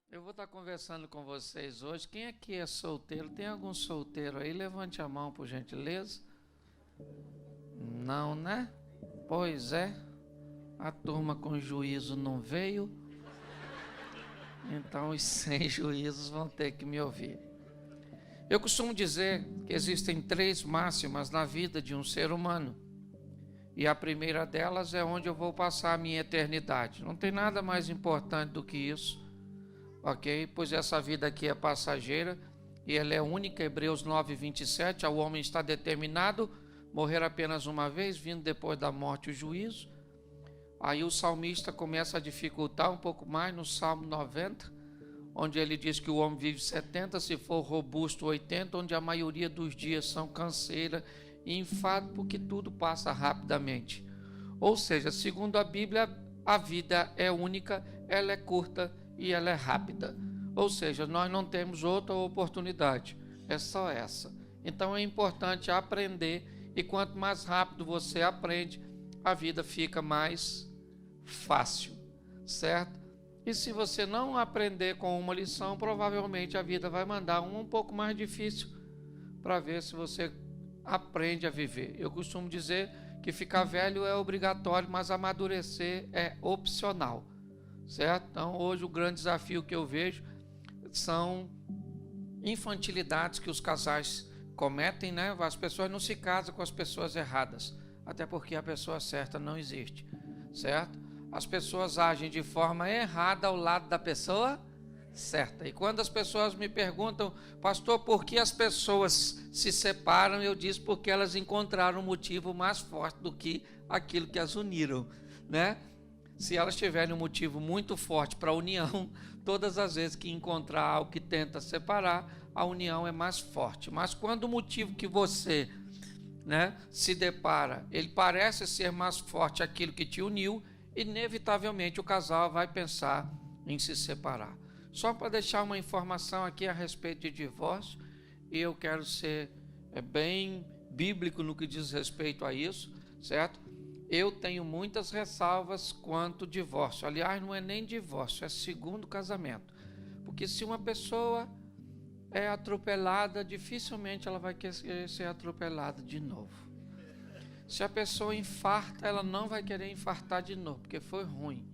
Eu vou estar conversando com vocês hoje. Quem aqui é solteiro? Tem algum solteiro aí? Levante a mão, por gentileza. Não, né? Pois é. A turma com juízo não veio. Então os sem juízos vão ter que me ouvir. Eu costumo dizer que existem três máximas na vida de um ser humano. E a primeira delas é onde eu vou passar a minha eternidade. Não tem nada mais importante do que isso. Ok? Pois essa vida aqui é passageira e ela é única. Hebreus 9:27, ao homem está determinado morrer apenas uma vez, vindo depois da morte o juízo. Aí o salmista começa a dificultar um pouco mais no Salmo 90, onde ele diz que o homem vive 70, se for robusto 80, onde a maioria dos dias são canseira e enfado, porque tudo passa rapidamente. Ou seja, segundo a Bíblia, a vida é única, ela é curta e ela é rápida. Ou seja, nós não temos outra oportunidade, é só essa. Então é importante aprender, e quanto mais rápido você aprende, a vida fica mais fácil, certo? E se você não aprender com uma lição, provavelmente a vida vai mandar um pouco mais difícil para ver se você aprende a viver. Eu costumo dizer que ficar velho é obrigatório, mas amadurecer é opcional, certo? Então hoje o grande desafio que eu vejo são infantilidades que os casais cometem, né? As pessoas não se casam com as pessoas erradas, até porque a pessoa certa não existe, certo? As pessoas agem de forma errada ao lado da pessoa certa. E quando as pessoas me perguntam, pastor, por que as pessoas se separam? Eu digo porque elas encontraram um motivo mais forte do que aquilo que as uniram, né? Se elas tiverem um motivo muito forte para a união, todas as vezes que encontrar algo que tenta separar, a união é mais forte. Mas quando o motivo que você, né, se depara, ele parece ser mais forte aquilo que te uniu, inevitavelmente o casal vai pensar em se separar. Só para deixar uma informação aqui a respeito de divórcio, e eu quero ser bem bíblico no que diz respeito a isso, certo? Eu tenho muitas ressalvas quanto ao divórcio. Aliás, não é nem divórcio, é segundo casamento. Porque se uma pessoa é atropelada, dificilmente ela vai querer ser atropelada de novo. Se a pessoa infarta, ela não vai querer infartar de novo, porque foi ruim.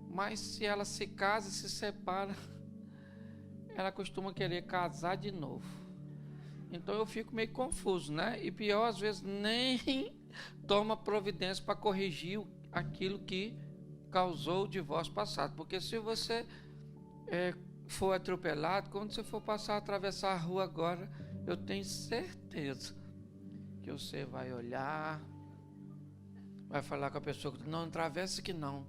Mas se ela se casa e se separa, ela costuma querer casar de novo. Então eu fico meio confuso, né? E pior, às vezes nem toma providência para corrigir aquilo que causou o divórcio passado. Porque se você for atropelado, quando você for passar a atravessar a rua agora, eu tenho certeza que você vai olhar, vai falar com a pessoa, não atravessa que não,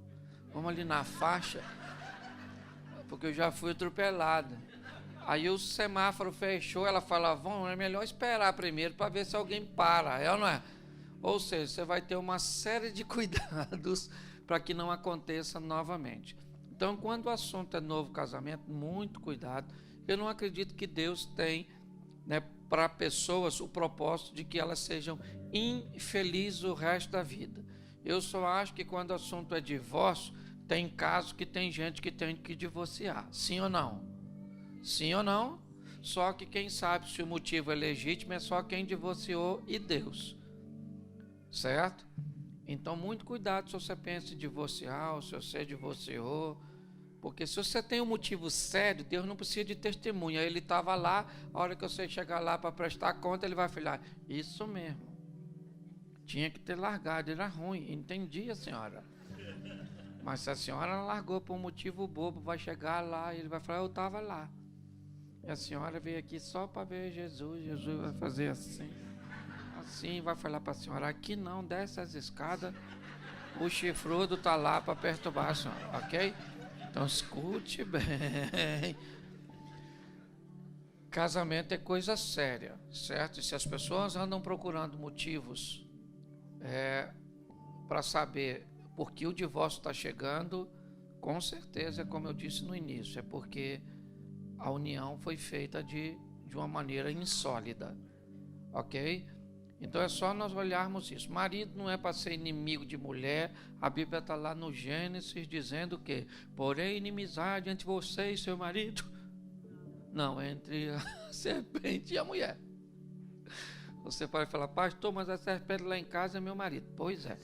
vamos ali na faixa, porque eu já fui atropelado. Aí o semáforo fechou, ela fala, vamos, é melhor esperar primeiro para ver se alguém para, é ou não é? Ou seja, você vai ter uma série de cuidados para que não aconteça novamente. Então, quando o assunto é novo casamento, muito cuidado. Eu não acredito que Deus tem, né, para pessoas o propósito de que elas sejam infelizes o resto da vida. Eu só acho que quando o assunto é divórcio, tem casos que tem gente que tem que divorciar. Sim ou não? Sim ou não? Só que quem sabe se o motivo é legítimo é só quem divorciou e Deus. Certo? Então, muito cuidado se você pensa em divorciar, ou se você divorciou. Porque se você tem um motivo sério, Deus não precisa de testemunha. Ele estava lá, a hora que você chegar lá para prestar conta, ele vai falar, isso mesmo. Tinha que ter largado, era ruim. Entendi, a senhora. Mas se a senhora largou por um motivo bobo, vai chegar lá e ele vai falar, eu estava lá. E a senhora veio aqui só para ver Jesus. Jesus vai fazer assim. Assim, vai falar para a senhora, aqui não, desce as escadas. O chifrudo está lá para perturbar a senhora, ok? Então escute bem. Casamento é coisa séria, certo? E se as pessoas andam procurando motivos para saber por que o divórcio está chegando, com certeza, como eu disse no início, é porque a união foi feita de uma maneira insólida, ok? Então é só nós olharmos isso. Marido não é para ser inimigo de mulher. A Bíblia está lá no Gênesis dizendo que porém inimizade entre você e seu marido. Não, entre a serpente e a mulher. Você pode falar, pastor, mas a serpente lá em casa é meu marido. Pois é.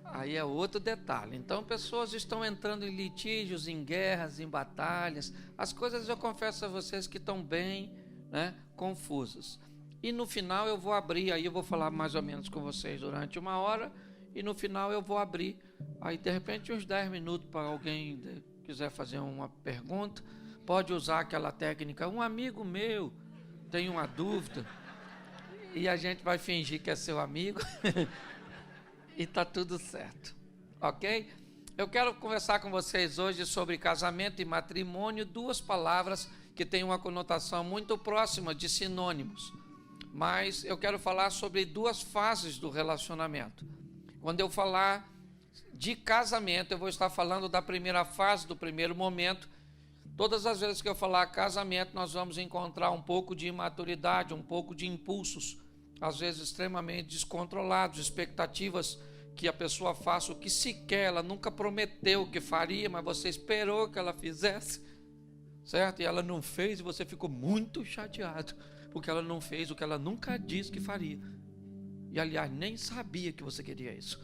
Aí é outro detalhe. Então pessoas estão entrando em litígios, em guerras, em batalhas. As coisas, eu confesso a vocês, que estão bem, confusas. E no final eu vou abrir, aí eu vou falar mais ou menos com vocês durante 1 hora, e no final eu vou abrir, aí de repente uns 10 minutos para alguém quiser fazer uma pergunta, pode usar aquela técnica, um amigo meu tem uma dúvida, e a gente vai fingir que é seu amigo, e está tudo certo, ok? Eu quero conversar com vocês hoje sobre casamento e matrimônio, 2 palavras que têm uma conotação muito próxima de sinônimos. Mas eu quero falar sobre 2 fases do relacionamento. Quando eu falar de casamento, eu vou estar falando da primeira fase, do primeiro momento. Todas as vezes que eu falar casamento, nós vamos encontrar um pouco de imaturidade, um pouco de impulsos, às vezes extremamente descontrolados, expectativas que a pessoa faça o que sequer, ela nunca prometeu que faria, mas você esperou que ela fizesse, certo? E ela não fez e você ficou muito chateado, porque ela não fez o que ela nunca disse que faria. E, aliás, nem sabia que você queria isso.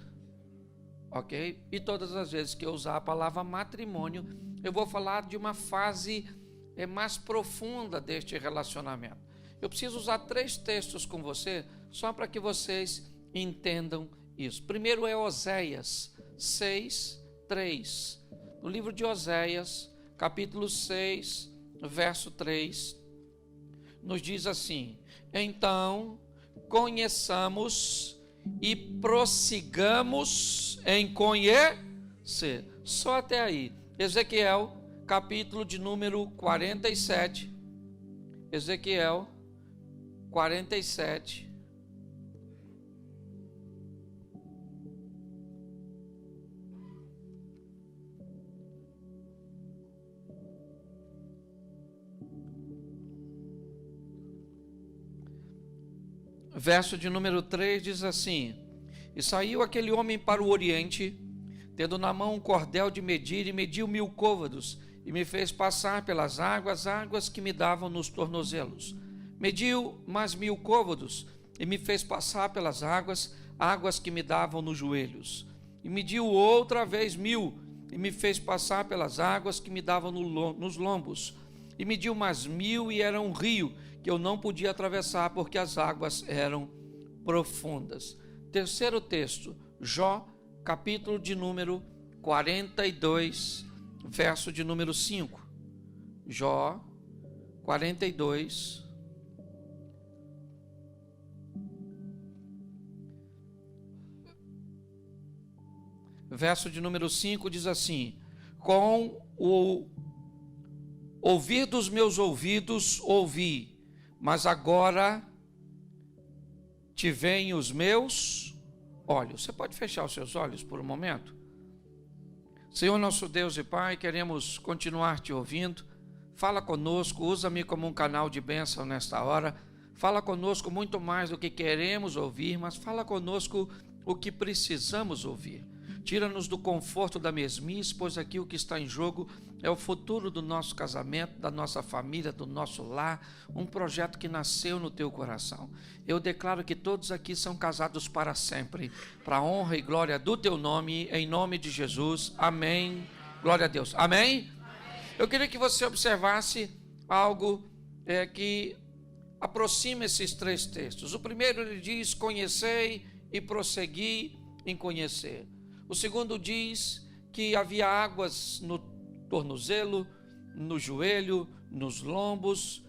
Ok? E todas as vezes que eu usar a palavra matrimônio, eu vou falar de uma fase mais profunda deste relacionamento. Eu preciso usar 3 textos com você, só para que vocês entendam isso. Primeiro é Oséias 6, 3. No livro de Oséias, capítulo 6, verso 3. Nos diz assim: então conheçamos e prossigamos em conhecer. Só até aí. Ezequiel, capítulo de número 47. Ezequiel 47. Verso de número 3 diz assim: e saiu aquele homem para o oriente, tendo na mão um cordel de medir, e mediu 1000 côvados, e me fez passar pelas águas que me davam nos tornozelos. Mediu mais 1000 côvados, e me fez passar pelas águas que me davam nos joelhos. E mediu outra vez 1000, e me fez passar pelas águas que me davam nos lombos. E mediu mais 1000, e era um rio que eu não podia atravessar, porque as águas eram profundas. Terceiro texto, Jó, capítulo de número 42, verso de número 5. Jó 42, verso de número 5 diz assim: com o ouvir dos meus ouvidos ouvi, mas agora te veem os meus olhos. Você pode fechar os seus olhos por um momento? Senhor nosso Deus e Pai, queremos continuar te ouvindo. Fala conosco, usa-me como um canal de bênção nesta hora. Fala conosco muito mais do que queremos ouvir, mas fala conosco o que precisamos ouvir. Tira-nos do conforto da mesmice, pois aqui o que está em jogo é o futuro do nosso casamento, da nossa família, do nosso lar, um projeto que nasceu no teu coração. Eu declaro que todos aqui são casados para sempre, para a honra e glória do teu nome, em nome de Jesus. Amém. Glória a Deus. Amém? Eu queria que você observasse algo que aproxima esses 3 textos. O primeiro, ele diz: conhecei e prossegui em conhecer. O segundo diz que havia águas no tornozelo, no joelho, nos lombos.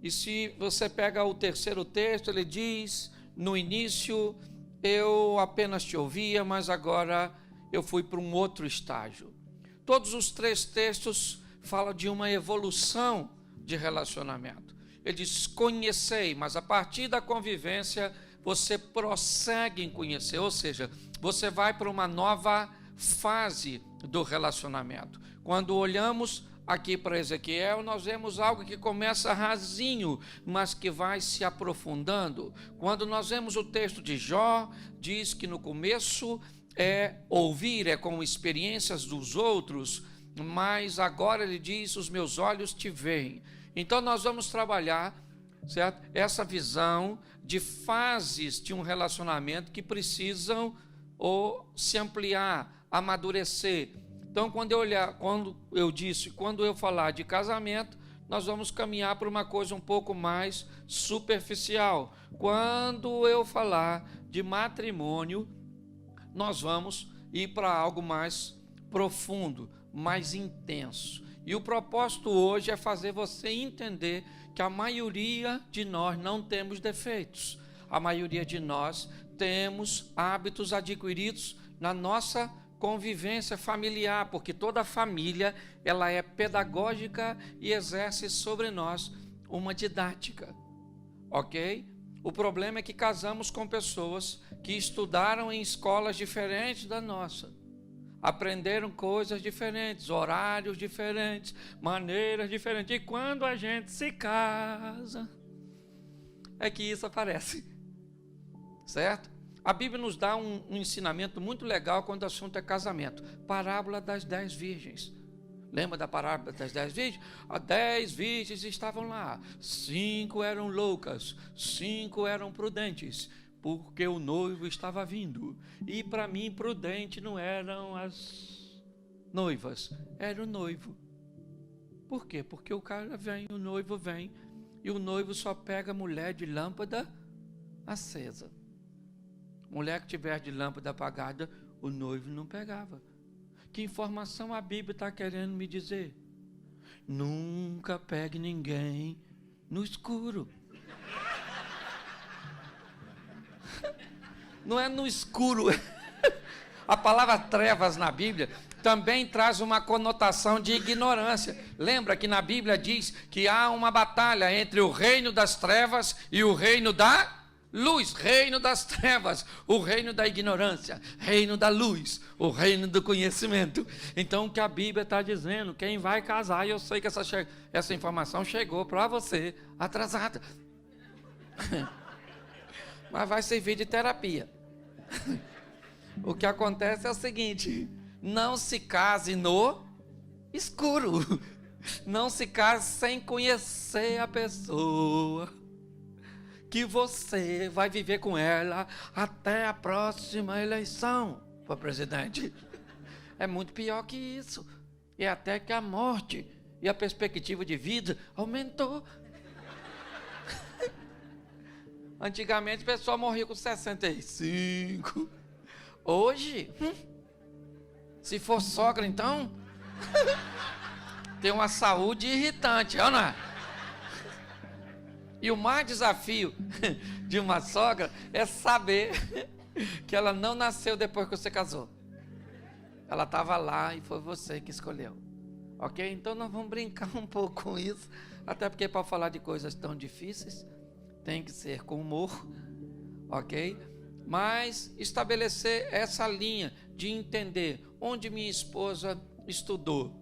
E se você pega o terceiro texto, ele diz: no início eu apenas te ouvia, mas agora eu fui para um outro estágio. Todos os 3 textos falam de uma evolução de relacionamento. Ele diz: conhecei, mas a partir da convivência você prossegue em conhecer, ou seja, você vai para uma nova fase do relacionamento. Quando olhamos aqui para Ezequiel, nós vemos algo que começa rasinho, mas que vai se aprofundando. Quando nós vemos o texto de Jó, diz que no começo é ouvir, é com experiências dos outros, mas agora ele diz, os meus olhos te veem. Então nós vamos trabalhar, certo? Essa visão de fases de um relacionamento que precisam ou se ampliar, amadurecer. Então, quando eu falar de casamento, nós vamos caminhar para uma coisa um pouco mais superficial. Quando eu falar de matrimônio, nós vamos ir para algo mais profundo, mais intenso. E o propósito hoje é fazer você entender que a maioria de nós não temos defeitos. A maioria de nós temos hábitos adquiridos na nossa convivência familiar, porque toda família ela é pedagógica e exerce sobre nós uma didática, ok? O problema é que casamos com pessoas que estudaram em escolas diferentes da nossa, aprenderam coisas diferentes, horários diferentes, maneiras diferentes, e quando a gente se casa, é que isso aparece, certo? A Bíblia nos dá um ensinamento muito legal quando o assunto é casamento. Parábola das 10 virgens. Lembra da parábola das 10 virgens? As 10 virgens estavam lá. 5 eram loucas, 5 eram prudentes, porque o noivo estava vindo. E para mim, prudente não eram as noivas, era o noivo. Por quê? Porque o cara vem, o noivo vem, e o noivo só pega mulher de lâmpada acesa. Mulher que tiver de lâmpada apagada, o noivo não pegava. Que informação a Bíblia está querendo me dizer? Nunca pegue ninguém no escuro. Não é no escuro. A palavra trevas na Bíblia também traz uma conotação de ignorância. Lembra que na Bíblia diz que há uma batalha entre o reino das trevas e o reino da luz, reino das trevas, o reino da ignorância, reino da luz, o reino do conhecimento. Então o que a Bíblia está dizendo, quem vai casar, e eu sei que essa informação chegou para você atrasada, mas vai servir de terapia. O que acontece é o seguinte: não se case no escuro, não se case sem conhecer a pessoa que você vai viver com ela até a próxima eleição para presidente. É muito pior que isso. É até que a morte e a perspectiva de vida aumentou. Antigamente o pessoal morria com 65. Hoje, se for sogra então, tem uma saúde irritante, não é? E o mais desafio de uma sogra é saber que ela não nasceu depois que você casou. Ela estava lá e foi você que escolheu. Ok? Então nós vamos brincar um pouco com isso. Até porque para falar de coisas tão difíceis, tem que ser com humor. Ok? Mas estabelecer essa linha de entender onde minha esposa estudou.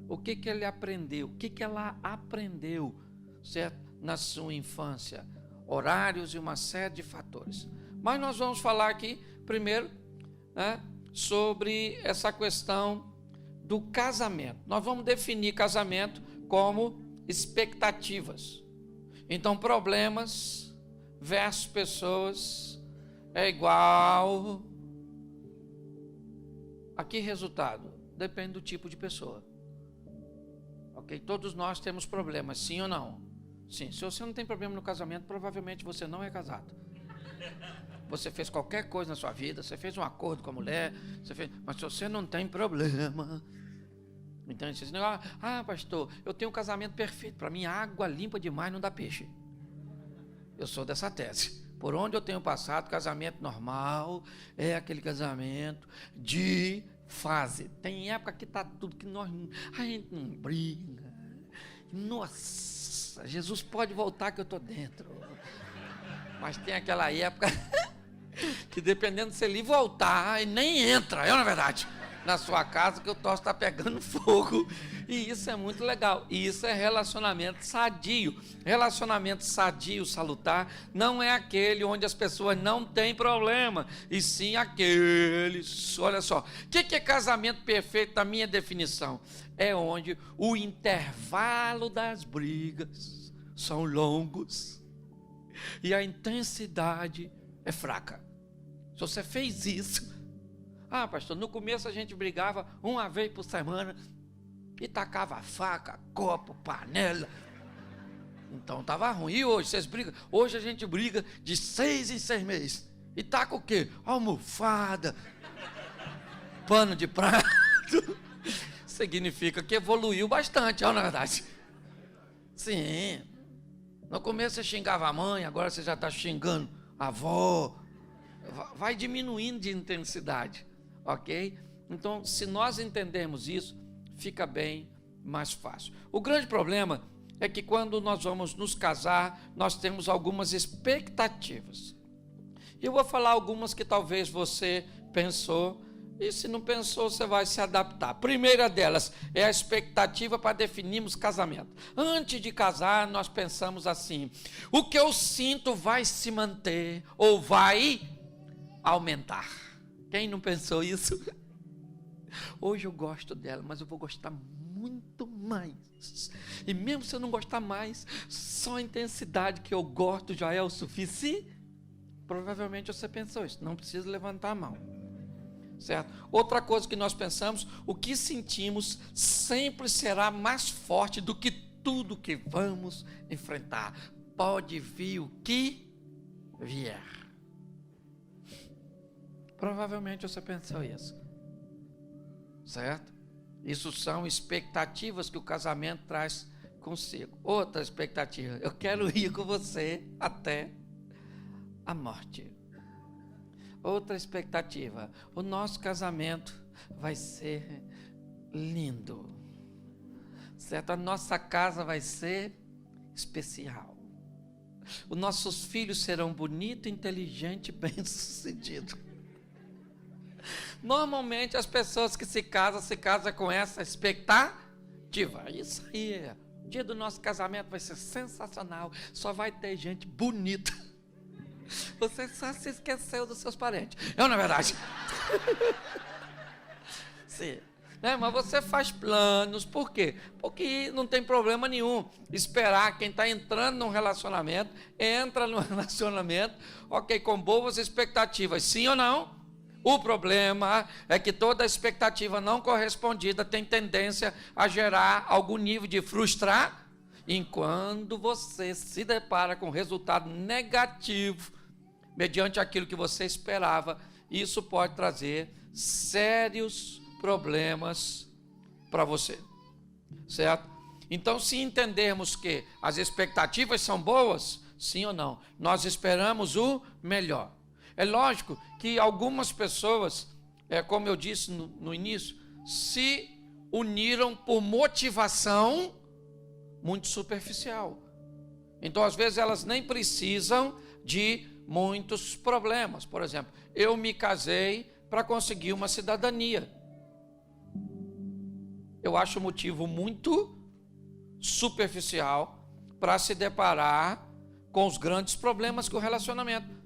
O que ele aprendeu? O que ela aprendeu, certo? Na sua infância, horários e uma série de fatores. Mas nós vamos falar aqui, primeiro, né, sobre essa questão do casamento. Nós vamos definir casamento como expectativas. Então, problemas versus pessoas é igual a que resultado? Depende do tipo de pessoa. Ok? Todos nós temos problemas, sim ou não? Sim, se você não tem problema no casamento, provavelmente você não é casado. Você fez qualquer coisa na sua vida, você fez um acordo com a mulher, mas se você não tem problema, então você diz, pastor, eu tenho um casamento perfeito, para mim água limpa demais não dá peixe. Eu sou dessa tese. Por onde eu tenho passado, casamento normal é aquele casamento de fase. Tem época que está tudo que a gente não briga. Nossa, Jesus pode voltar que eu estou dentro. Mas tem aquela época que dependendo se ele voltar, ele nem entra, é na verdade. na sua casa que o troço está pegando fogo. E isso é muito legal. E isso é relacionamento sadio. Relacionamento sadio, salutar, não é aquele onde as pessoas não têm problema, e sim aqueles. Olha só, o que é casamento perfeito na minha definição? É onde o intervalo das brigas são longos e a intensidade é fraca. Se você fez isso, pastor, no começo a gente brigava uma vez por semana e tacava faca, copo, panela. Então estava ruim. E hoje vocês brigam? Hoje a gente briga de 6 em 6 meses. E taca o quê? Almofada, pano de prato. Significa que evoluiu bastante, não é verdade? Sim. No começo você xingava a mãe, agora você já está xingando a avó. Vai diminuindo de intensidade, ok? Então, se nós entendermos isso, fica bem mais fácil. O grande problema é que quando nós vamos nos casar, nós temos algumas expectativas. E eu vou falar algumas que talvez você pensou, e se não pensou, você vai se adaptar. A primeira delas é a expectativa para definirmos casamento. Antes de casar, nós pensamos assim: o que eu sinto vai se manter ou vai aumentar? Quem não pensou isso? Hoje eu gosto dela, mas eu vou gostar muito mais. E mesmo se eu não gostar mais, só a intensidade que eu gosto já é o suficiente? Provavelmente você pensou isso, não precisa levantar a mão. Certo? Outra coisa que nós pensamos, o que sentimos sempre será mais forte do que tudo que vamos enfrentar. Pode vir o que vier. Provavelmente você pensou isso. Certo? Isso são expectativas que o casamento traz consigo. Outra expectativa, eu quero ir com você até a morte. Outra expectativa, o nosso casamento vai ser lindo, certo? A nossa casa vai ser especial. Os nossos filhos serão bonitos, inteligentes e bem-sucedidos. Normalmente as pessoas que se casam com essa expectativa. Isso aí, o dia do nosso casamento vai ser sensacional, só vai ter gente bonita. Você só se esqueceu dos seus parentes. Não é verdade? Sim. Mas você faz planos, por quê? Porque não tem problema nenhum esperar quem está entrando num relacionamento, entra no relacionamento, ok, com boas expectativas, sim ou não? O problema é que toda expectativa não correspondida tem tendência a gerar algum nível de frustração, enquanto você se depara com resultado negativo mediante aquilo que você esperava, isso pode trazer sérios problemas para você, certo? Então, se entendermos que as expectativas são boas, sim ou não, nós esperamos o melhor. É lógico que algumas pessoas, como eu disse no início, se uniram por motivação muito superficial. Então, às vezes, elas nem precisam de muitos problemas. Por exemplo, eu me casei para conseguir uma cidadania. Eu acho um motivo muito superficial para se deparar com os grandes problemas que o relacionamento.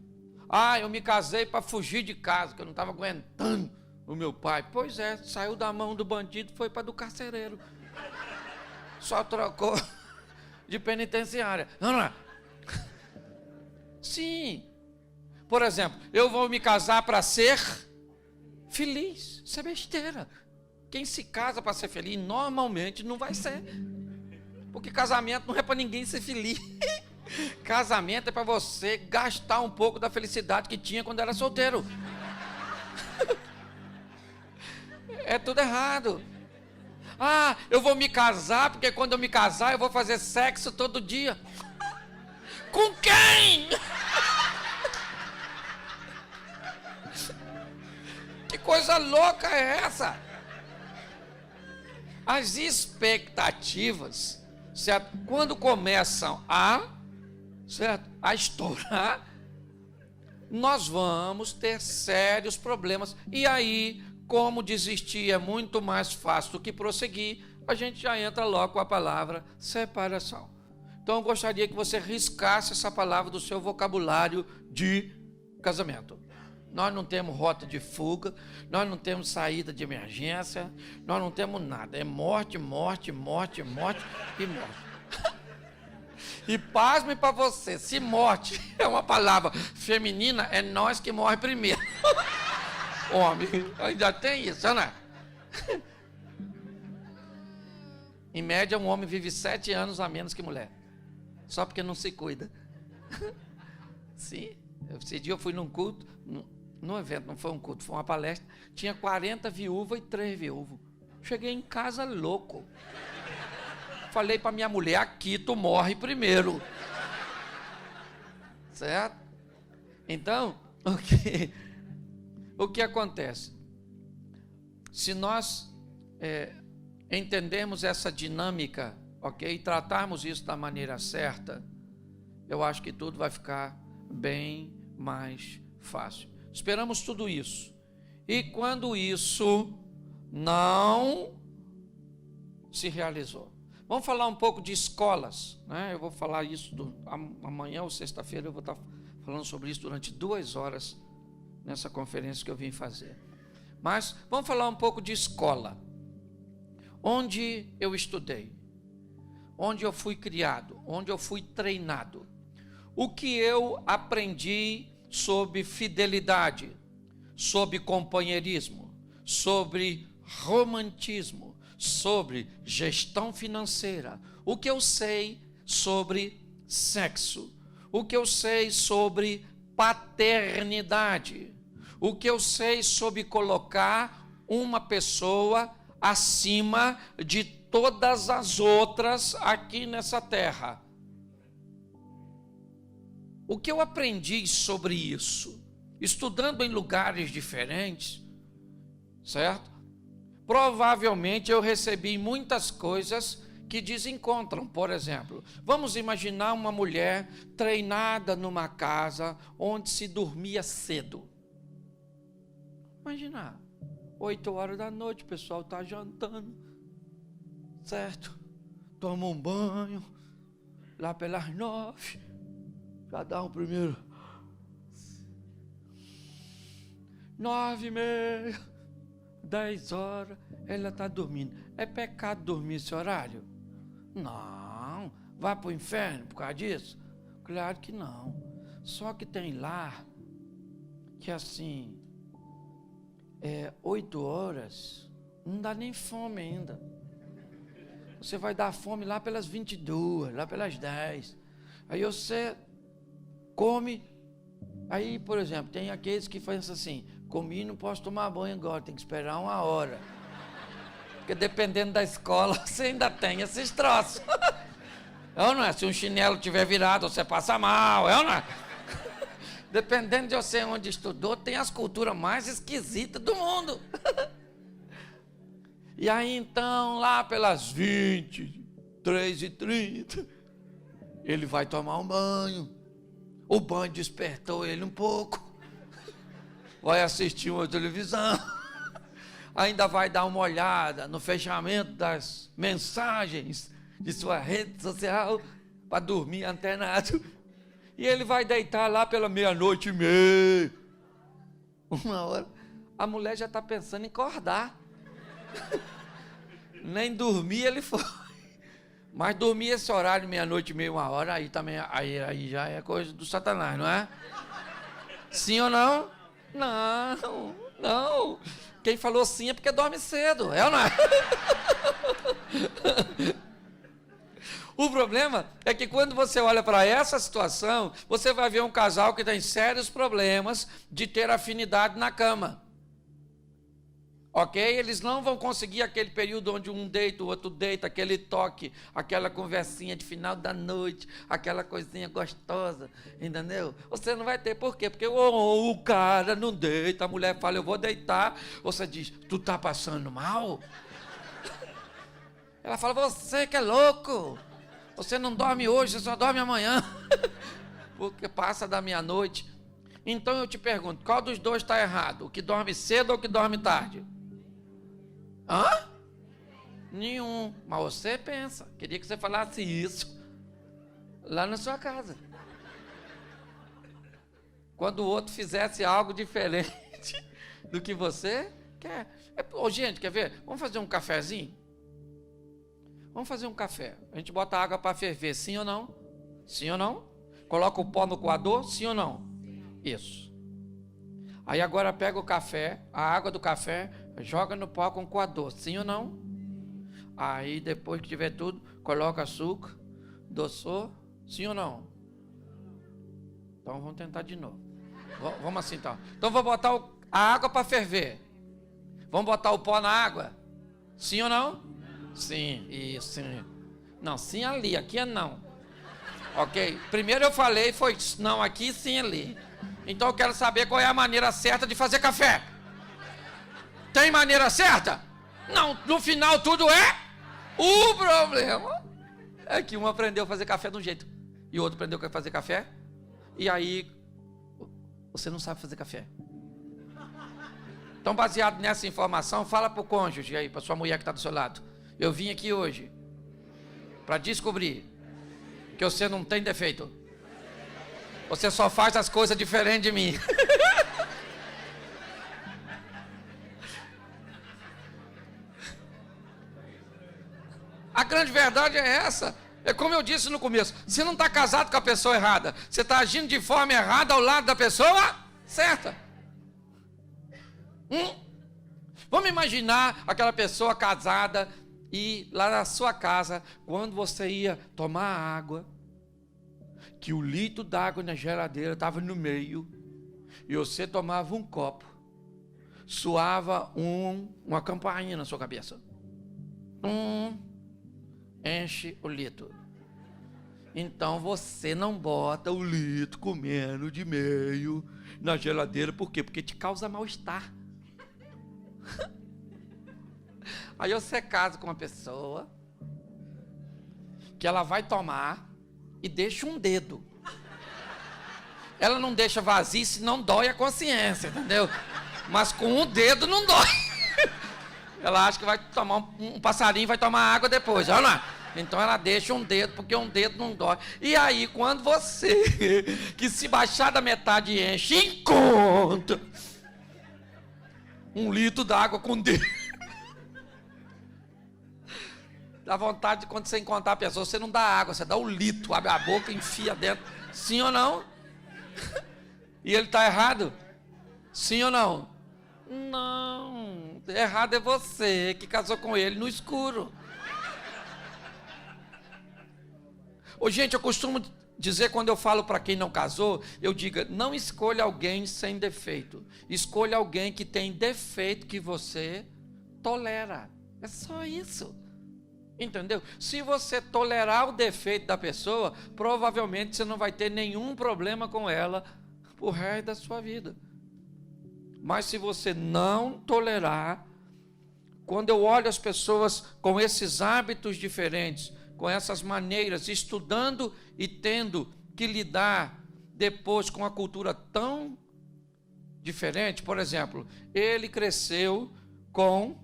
Eu me casei para fugir de casa, que eu não estava aguentando o meu pai. Pois é, saiu da mão do bandido, foi para do carcereiro. Só trocou de penitenciária. Não é? Sim. Por exemplo, eu vou me casar para ser feliz. Isso é besteira. Quem se casa para ser feliz, normalmente não vai ser. Porque casamento não é para ninguém ser feliz. Casamento é para você gastar um pouco da felicidade que tinha quando era solteiro. É tudo errado. Eu vou me casar, porque quando eu me casar eu vou fazer sexo todo dia. Com quem? Que coisa louca é essa? As expectativas, certo? Quando começam a estourar, nós vamos ter sérios problemas. E aí como desistir é muito mais fácil do que prosseguir, a gente já entra logo com a palavra separação. Então eu gostaria que você riscasse essa palavra do seu vocabulário de casamento. Nós não temos rota de fuga, nós não temos saída de emergência, nós não temos nada. É morte, morte, morte, morte e morte. E pasme para você, se morte é uma palavra feminina, é nós que morre primeiro. Homem, ainda tem isso, né? Em média, um homem vive 7 anos a menos que mulher. Só porque não se cuida. Sim, esse dia eu fui num culto, num evento, não foi um culto, foi uma palestra. Tinha 40 viúvas e 3 viúvos. Cheguei em casa louco. Falei para minha mulher, aqui tu morre primeiro. Certo? Então, o que acontece? Se nós entendermos essa dinâmica, ok? E tratarmos isso da maneira certa, eu acho que tudo vai ficar bem mais fácil. Esperamos tudo isso. E quando isso não se realizou? Vamos falar um pouco de escolas, né? Eu vou falar isso amanhã ou sexta-feira, eu vou estar falando sobre isso durante 2 horas nessa conferência que eu vim fazer. Mas vamos falar um pouco de escola. Onde eu estudei, onde eu fui criado, onde eu fui treinado. O que eu aprendi sobre fidelidade, sobre companheirismo, sobre romantismo, sobre gestão financeira, o que eu sei sobre sexo, o que eu sei sobre paternidade, o que eu sei sobre colocar uma pessoa acima de todas as outras aqui nessa terra. O que eu aprendi sobre isso? Estudando em lugares diferentes, certo? Provavelmente eu recebi muitas coisas que desencontram. Por exemplo, vamos imaginar uma mulher treinada numa casa onde se dormia cedo. Imaginar, 8 horas da noite, o pessoal está jantando, certo? Toma um banho, lá pelas 9, já dá um primeiro 9h30, 10 horas, ela está dormindo. É pecado dormir esse horário? Não. Vai para o inferno por causa disso? Claro que não. Só que tem lá que assim, 8 horas, não dá nem fome ainda. Você vai dar fome lá pelas 22, lá pelas 10. Aí você come. Aí, por exemplo, tem aqueles que fazem assim: comi, não posso tomar banho agora, tem que esperar 1 hora. Porque dependendo da escola, você ainda tem esses troços. É ou não é? Se um chinelo tiver virado, você passa mal, é ou não é? Dependendo de você onde estudou, tem as culturas mais esquisitas do mundo. E aí então, lá pelas 23h30, ele vai tomar um banho. O banho despertou ele um pouco. Vai assistir uma televisão. Ainda vai dar uma olhada no fechamento das mensagens de sua rede social para dormir antenado. E ele vai deitar lá pela 00:30. 1h. A mulher já está pensando em acordar. Nem dormir ele foi. Mas dormir esse horário, 00:30, 1h, aí também, aí já é coisa do Satanás, não é? Sim ou não? Não, não. Quem falou sim é porque dorme cedo, é ou não é? O problema é que quando você olha para essa situação, você vai ver um casal que tem sérios problemas de ter afinidade na cama. Ok? Eles não vão conseguir aquele período onde um deita, o outro deita, aquele toque, aquela conversinha de final da noite, aquela coisinha gostosa, entendeu? Você não vai ter, por quê? Porque o cara não deita, a mulher fala, eu vou deitar, você diz, tu tá passando mal? Ela fala, você que é louco, você não dorme hoje, você só dorme amanhã, porque passa da 00:00. Então eu te pergunto, qual dos dois está errado? O que dorme cedo ou o que dorme tarde? Hã? Nenhum. Mas você pensa. Queria que você falasse isso lá na sua casa. Quando o outro fizesse algo diferente do que você quer. Ô, gente, quer ver? Vamos fazer um cafezinho? Vamos fazer um café. A gente bota água para ferver, sim ou não? Sim ou não? Coloca o pó no coador, sim ou não? Isso. Aí agora pega o café, a água do café, joga no pó com o coador, sim ou não? Aí depois que tiver tudo, coloca açúcar, adoçou, sim ou não? Então vamos tentar de novo. Vamos assim então. Então vou botar a água para ferver. Vamos botar o pó na água? Sim ou não? Sim, isso, sim. Não, sim ali, aqui é não. Ok? Primeiro eu falei, foi não aqui, sim ali. Então eu quero saber qual é a maneira certa de fazer café. Tem maneira certa? Não, no final tudo é. O problema é que um aprendeu a fazer café de um jeito e o outro aprendeu a fazer café. E aí, você não sabe fazer café. Então, baseado nessa informação, fala para o cônjuge aí, para sua mulher que está do seu lado. Eu vim aqui hoje para descobrir que você não tem defeito. Você só faz as coisas diferentes de mim. A grande verdade é essa. É como eu disse no começo. Você não está casado com a pessoa errada. Você está agindo de forma errada ao lado da pessoa certa. Vamos imaginar aquela pessoa casada e lá na sua casa, quando você ia tomar água, que o litro d'água na geladeira estava no meio, e você tomava um copo, soava uma campainha na sua cabeça. Enche o litro. Então você não bota o litro comendo de meio na geladeira, por quê? Porque te causa mal-estar. Aí você casa com uma pessoa que ela vai tomar e deixa um dedo. Ela não deixa vazio, senão dói a consciência, entendeu? Mas com um dedo não dói. Ela acha que vai tomar um passarinho, vai tomar água depois, olha lá. Então ela deixa um dedo, porque um dedo não dói. E aí, quando você, que se baixar da metade enche, encontra um litro d'água com dedo. Dá vontade de, quando você encontrar a pessoa, você não dá água, você dá o litro, abre a boca e enfia dentro. Sim ou não? E ele está errado? Sim ou não? Não, errado é você que casou com ele no escuro. Ô, gente, eu costumo dizer, quando eu falo para quem não casou, eu digo, não escolha alguém sem defeito. Escolha alguém que tem defeito que você tolera. É só isso. Entendeu? Se você tolerar o defeito da pessoa, provavelmente você não vai ter nenhum problema com ela o resto da sua vida. Mas se você não tolerar, quando eu olho as pessoas com esses hábitos diferentes, com essas maneiras, estudando e tendo que lidar depois com a cultura tão diferente, por exemplo, ele cresceu com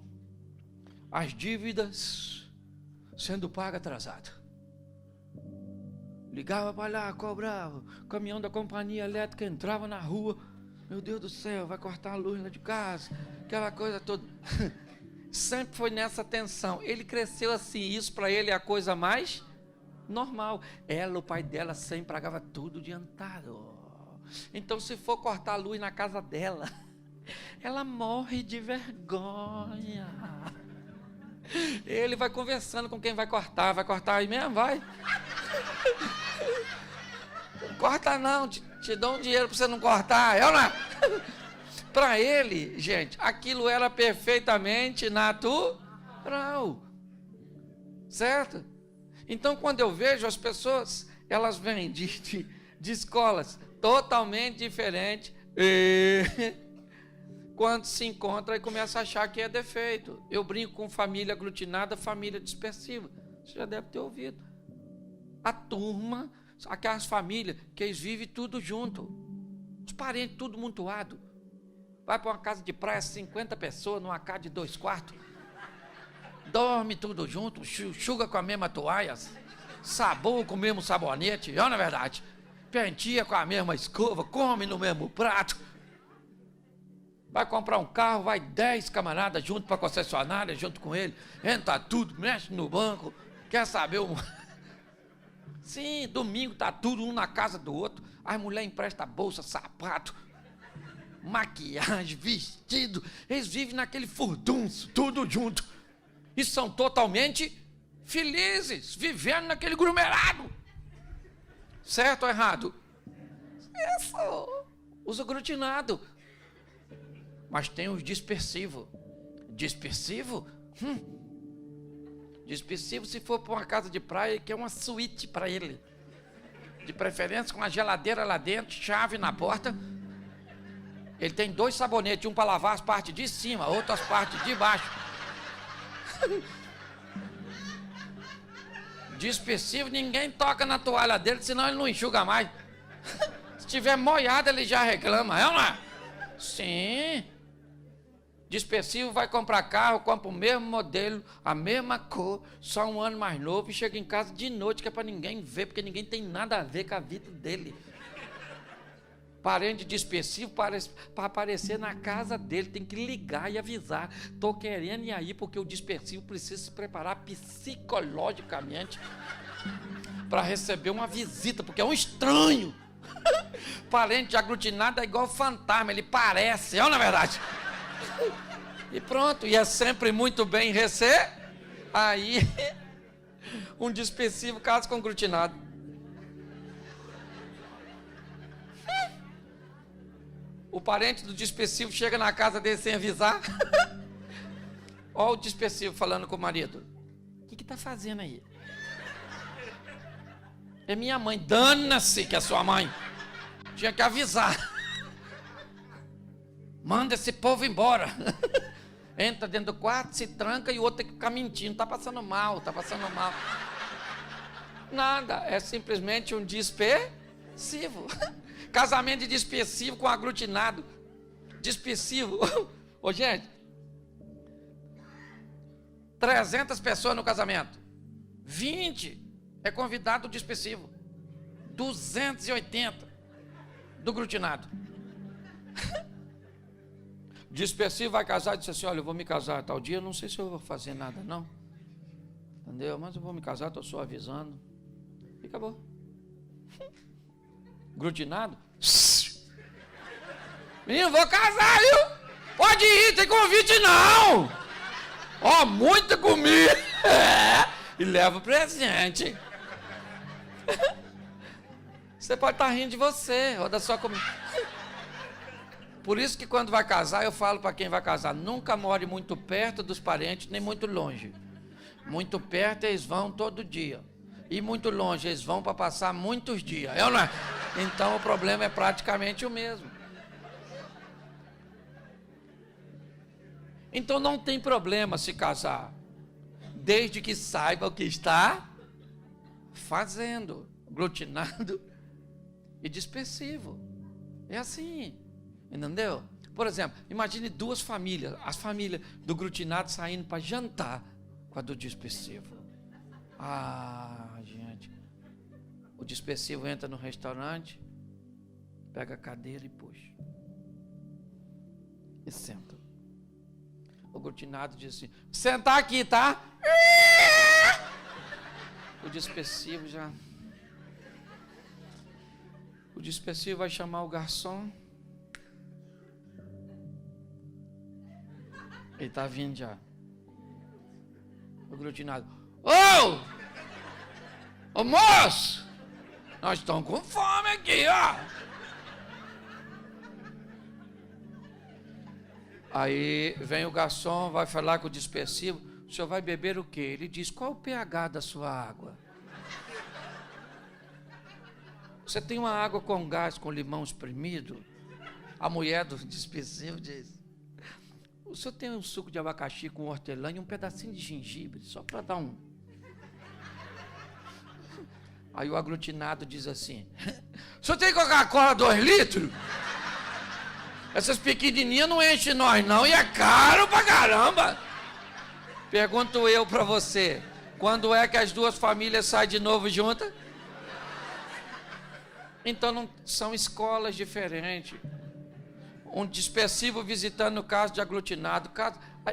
as dívidas sendo paga atrasado. Ligava para lá, cobrava, o caminhão da companhia elétrica entrava na rua, meu Deus do céu, vai cortar a luz lá de casa, aquela coisa toda. Sempre foi nessa tensão. Ele cresceu assim, isso para ele é a coisa mais normal. Ela, o pai dela, sempre pagava tudo adiantado. Então, se for cortar a luz na casa dela, ela morre de vergonha. Ele vai conversando com quem vai cortar aí mesmo, vai. Corta não, te dou um dinheiro para você não cortar, eu não. Para ele, gente, aquilo era perfeitamente natural, certo? Então, quando eu vejo as pessoas, elas vêm de escolas totalmente diferentes, quando se encontra e começa a achar que é defeito. Eu brinco com família aglutinada, família dispersiva. Você já deve ter ouvido. A turma, aquelas famílias que eles vivem tudo junto. Os parentes tudo amontoado. Vai para uma casa de praia, 50 pessoas, numa casa de 2 quartos. dorme tudo junto, chuga com a mesma toalha, sabão com o mesmo sabonete, não é verdade? Penteia com a mesma escova, come no mesmo prato. Vai comprar um carro, vai 10 camaradas junto para a concessionária, junto com ele, entra tudo, mexe no banco, quer saber o... Sim, domingo tá tudo um na casa do outro, as mulheres emprestam bolsa, sapato, maquiagem, vestido, eles vivem naquele furdunço, tudo junto, e são totalmente felizes, vivendo naquele aglomerado. Certo ou errado? Isso, os aglutinados. Mas tem os dispersivos. Dispersivo? Dispersivo, se for para uma casa de praia, ele quer uma suíte para ele. De preferência com a geladeira lá dentro, chave na porta. Ele tem 2 sabonetes, um para lavar as partes de cima, outro as partes de baixo. Dispersivo, ninguém toca na toalha dele, senão ele não enxuga mais. Se tiver molhado, ele já reclama, é ou não é? Sim. Dispersivo vai comprar carro, compra o mesmo modelo, a mesma cor, só um ano mais novo e chega em casa de noite, que é para ninguém ver, porque ninguém tem nada a ver com a vida dele. Parente dispersivo para aparecer na casa dele, tem que ligar e avisar. Estou querendo ir aí, porque o dispersivo precisa se preparar psicologicamente para receber uma visita, porque é um estranho. Parente aglutinado é igual fantasma, ele parece, não é verdade? E pronto, e é sempre muito bem recebido. Aí, um dispersivo casa com aglutinado. O parente do dispersivo chega na casa dele sem avisar. Olha o dispersivo falando com o marido. O que está fazendo aí? É minha mãe. Dana-se que é sua mãe. Tinha que avisar. Manda esse povo embora. Entra dentro do quarto, se tranca e o outro tem que ficar mentindo. Está passando mal, está passando mal. Nada, é simplesmente um dispersivo. Casamento de dispersivo com aglutinado. Dispersivo. Ô, gente, 300 pessoas no casamento. 20 é convidado dispersivo. 280 do aglutinado. Dispersivo vai casar e diz assim: olha, eu vou me casar tal dia, não sei se eu vou fazer nada não. Entendeu? Mas eu vou me casar, estou só avisando. E acabou. Aglutinado? Menino, vou casar, viu? Pode ir, tem convite não. Ó, muita comida. E leva o presente. Você pode estar rindo de você, ou da sua comida. Por isso que quando vai casar, eu falo para quem vai casar, nunca more muito perto dos parentes, nem muito longe. Muito perto eles vão todo dia. E muito longe eles vão para passar muitos dias. É ou não é? Então o problema é praticamente o mesmo. Então não tem problema se casar, desde que saiba o que está fazendo. Aglutinado e dispersivo. É assim, entendeu? Por exemplo, imagine 2 famílias, as famílias do aglutinado saindo para jantar com a do dispersivo. Ah, gente, o dispersivo entra no restaurante, pega a cadeira e puxa. E senta. O aglutinado diz assim: sentar aqui, tá? O dispersivo já... O dispersivo vai chamar o garçom. Ele está vindo já. O aglutinado: ô moço, nós estamos com fome aqui, ó. Aí vem o garçom, vai falar com o dispersivo: o senhor vai beber o quê? Ele diz: qual o pH da sua água? Você tem uma água com gás, com limão espremido? A mulher do dispersivo diz: o senhor tem um suco de abacaxi com hortelã e um pedacinho de gengibre, só para dar um. Aí o aglutinado diz assim: o senhor tem Coca-Cola 2 litros? Essas pequenininhas não enchem nós não, e é caro pra caramba. Pergunto eu para você, quando é que as duas famílias saem de novo juntas? Então não são escolas diferentes. Um dispersivo visitando o caso de aglutinado.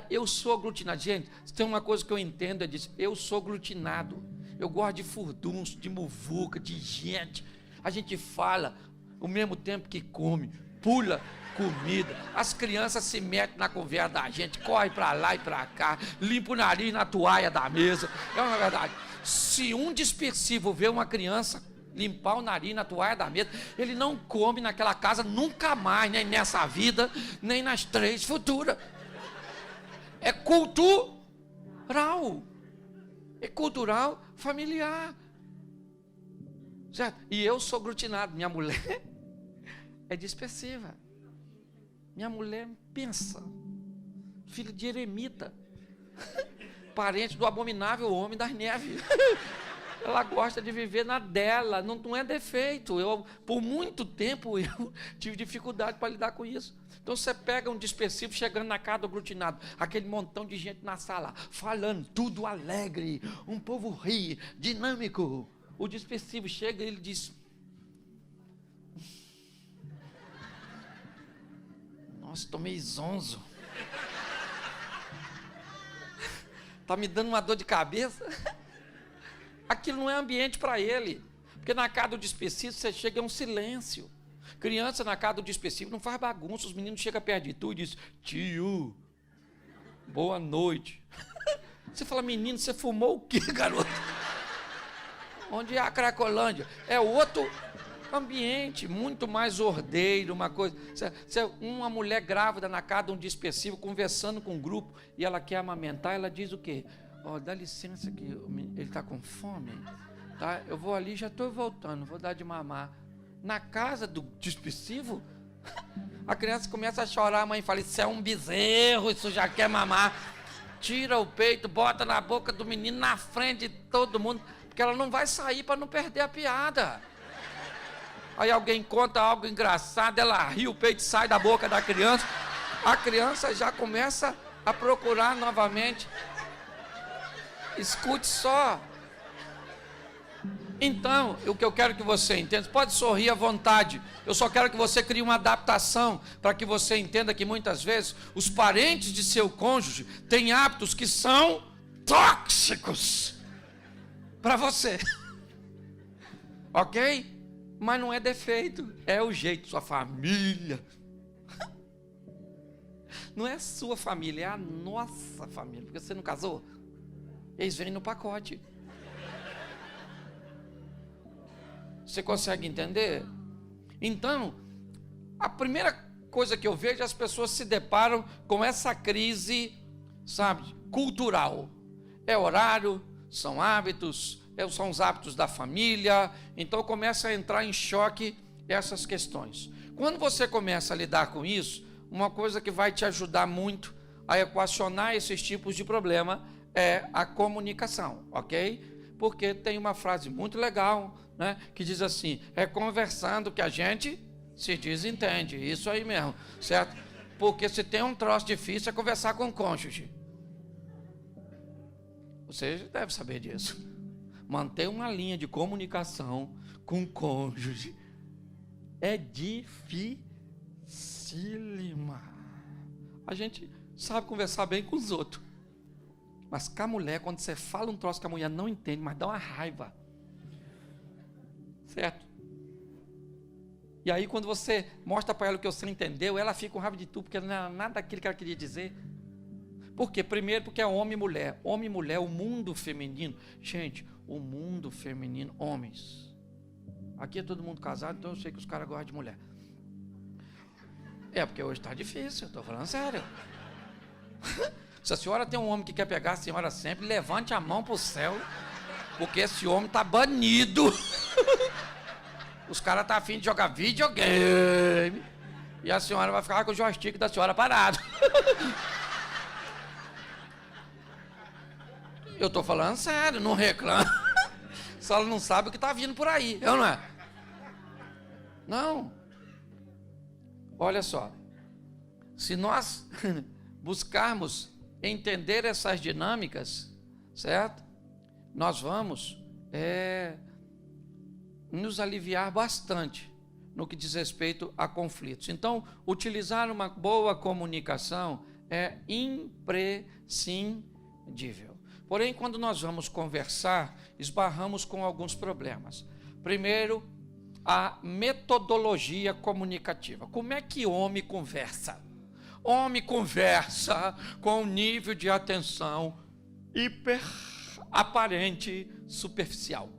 Eu sou aglutinado. Gente, tem uma coisa que eu entendo, é disso. Eu sou aglutinado. Eu gosto de furdunço, de muvuca, de gente. A gente fala ao mesmo tempo que come, pula comida. As crianças se metem na conversa da gente, corre para lá e para cá, limpa o nariz na toalha da mesa. É uma verdade. Se um dispersivo vê uma criança limpar o nariz na toalha da mesa, ele não come naquela casa nunca mais, nem nessa vida, nem nas 3 futuras. É cultural. É cultural familiar. Certo? E eu sou aglutinado. Minha mulher é dispersiva. Minha mulher pensa. Filha de eremita. Parente do abominável homem das neves. Ela gosta de viver na dela, não é defeito. Por muito tempo eu tive dificuldade para lidar com isso. Então você pega um dispersivo chegando na casa do aglutinado, aquele montão de gente na sala, falando, tudo alegre, um povo ri, dinâmico. O dispersivo chega e ele diz: nossa, tô meio zonzo. Tá me dando uma dor de cabeça. Aquilo não é ambiente para ele. Porque na casa do dispersivo você chega, é um silêncio. Criança na casa do dispersivo não faz bagunça. Os meninos chegam perto de tu e dizem: tio, boa noite. Você fala: menino, você fumou o quê, garoto? Onde é a Cracolândia? É outro ambiente, muito mais ordeiro, uma coisa. Uma mulher grávida na casa de um dispersivo, conversando com um grupo, e ela quer amamentar, ela diz o quê? Dá licença que ele está com fome, tá? Eu vou ali, já estou voltando, vou dar de mamar. Na casa do dispersivo, a criança começa a chorar, a mãe fala: isso é um bezerro, isso já quer mamar. Tira o peito, bota na boca do menino, na frente de todo mundo, porque ela não vai sair para não perder a piada. Aí alguém conta algo engraçado, ela ri, o peito sai da boca da criança, a criança já começa a procurar novamente. Escute só. Então, o que eu quero que você entenda, pode sorrir à vontade, eu só quero que você crie uma adaptação, para que você entenda que muitas vezes os parentes de seu cônjuge têm hábitos que são tóxicos para você. Ok? Mas não é defeito, é o jeito, sua família. Não é sua família, é a nossa família, porque você não casou. Eles vêm no pacote. Você consegue entender? Então, a primeira coisa que eu vejo, as pessoas se deparam com essa crise, sabe, cultural. É horário, são hábitos, são os hábitos da família. Então começa a entrar em choque essas questões. Quando você começa a lidar com isso, uma coisa que vai te ajudar muito a equacionar esses tipos de problema é a comunicação, ok? Porque tem uma frase muito legal, né, que diz assim: é conversando que a gente se desentende. Isso aí mesmo, certo? Porque se tem um troço difícil é conversar com o cônjuge. Você deve saber disso. Manter uma linha de comunicação com o cônjuge é dificílima. A gente sabe conversar bem com os outros, mas com a mulher, quando você fala um troço que a mulher não entende, mas dá uma raiva. Certo? E aí quando você mostra para ela o que você entendeu, ela fica com raiva de tu, porque não era nada daquilo que ela queria dizer. Por quê? Primeiro porque é homem e mulher. Homem e mulher, o mundo feminino. Gente, o mundo feminino, homens. Aqui é todo mundo casado, então eu sei que os caras gostam de mulher. Porque hoje está difícil, eu estou falando sério. Se a senhora tem um homem que quer pegar a senhora sempre, levante a mão para o céu, porque esse homem está banido. Os caras estão afim de jogar videogame, e a senhora vai ficar com o joystick da senhora parado. Eu estou falando sério, não reclama. Só ela não sabe o que está vindo por aí, não é? Não. Olha só, se nós buscarmos entender essas dinâmicas, certo? Nós vamos nos aliviar bastante no que diz respeito a conflitos. Então, utilizar uma boa comunicação é imprescindível. Porém, quando nós vamos conversar, esbarramos com alguns problemas. Primeiro, a metodologia comunicativa. Como é que homem conversa? Homem conversa com um nível de atenção hiper aparente, superficial.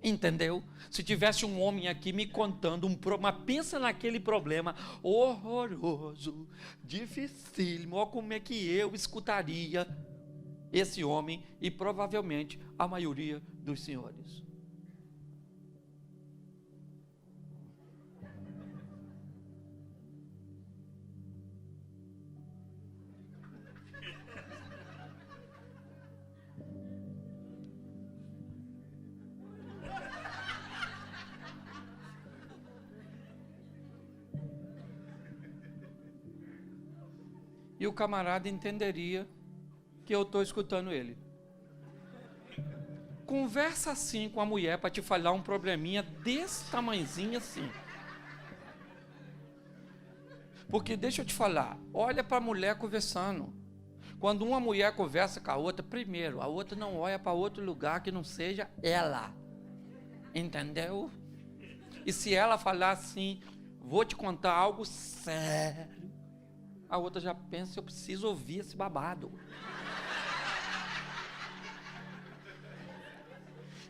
Entendeu? Se tivesse um homem aqui me contando um problema, pensa naquele problema horroroso, dificílimo, olha como é que eu escutaria esse homem e provavelmente a maioria dos senhores. E o camarada entenderia que eu estou escutando ele. Conversa assim com a mulher para te falar um probleminha desse tamanhozinho assim. Porque deixa eu te falar, olha para a mulher conversando. Quando uma mulher conversa com a outra, primeiro, a outra não olha para outro lugar que não seja ela. Entendeu? E se ela falar assim, vou te contar algo sério, a outra já pensa, eu preciso ouvir esse babado.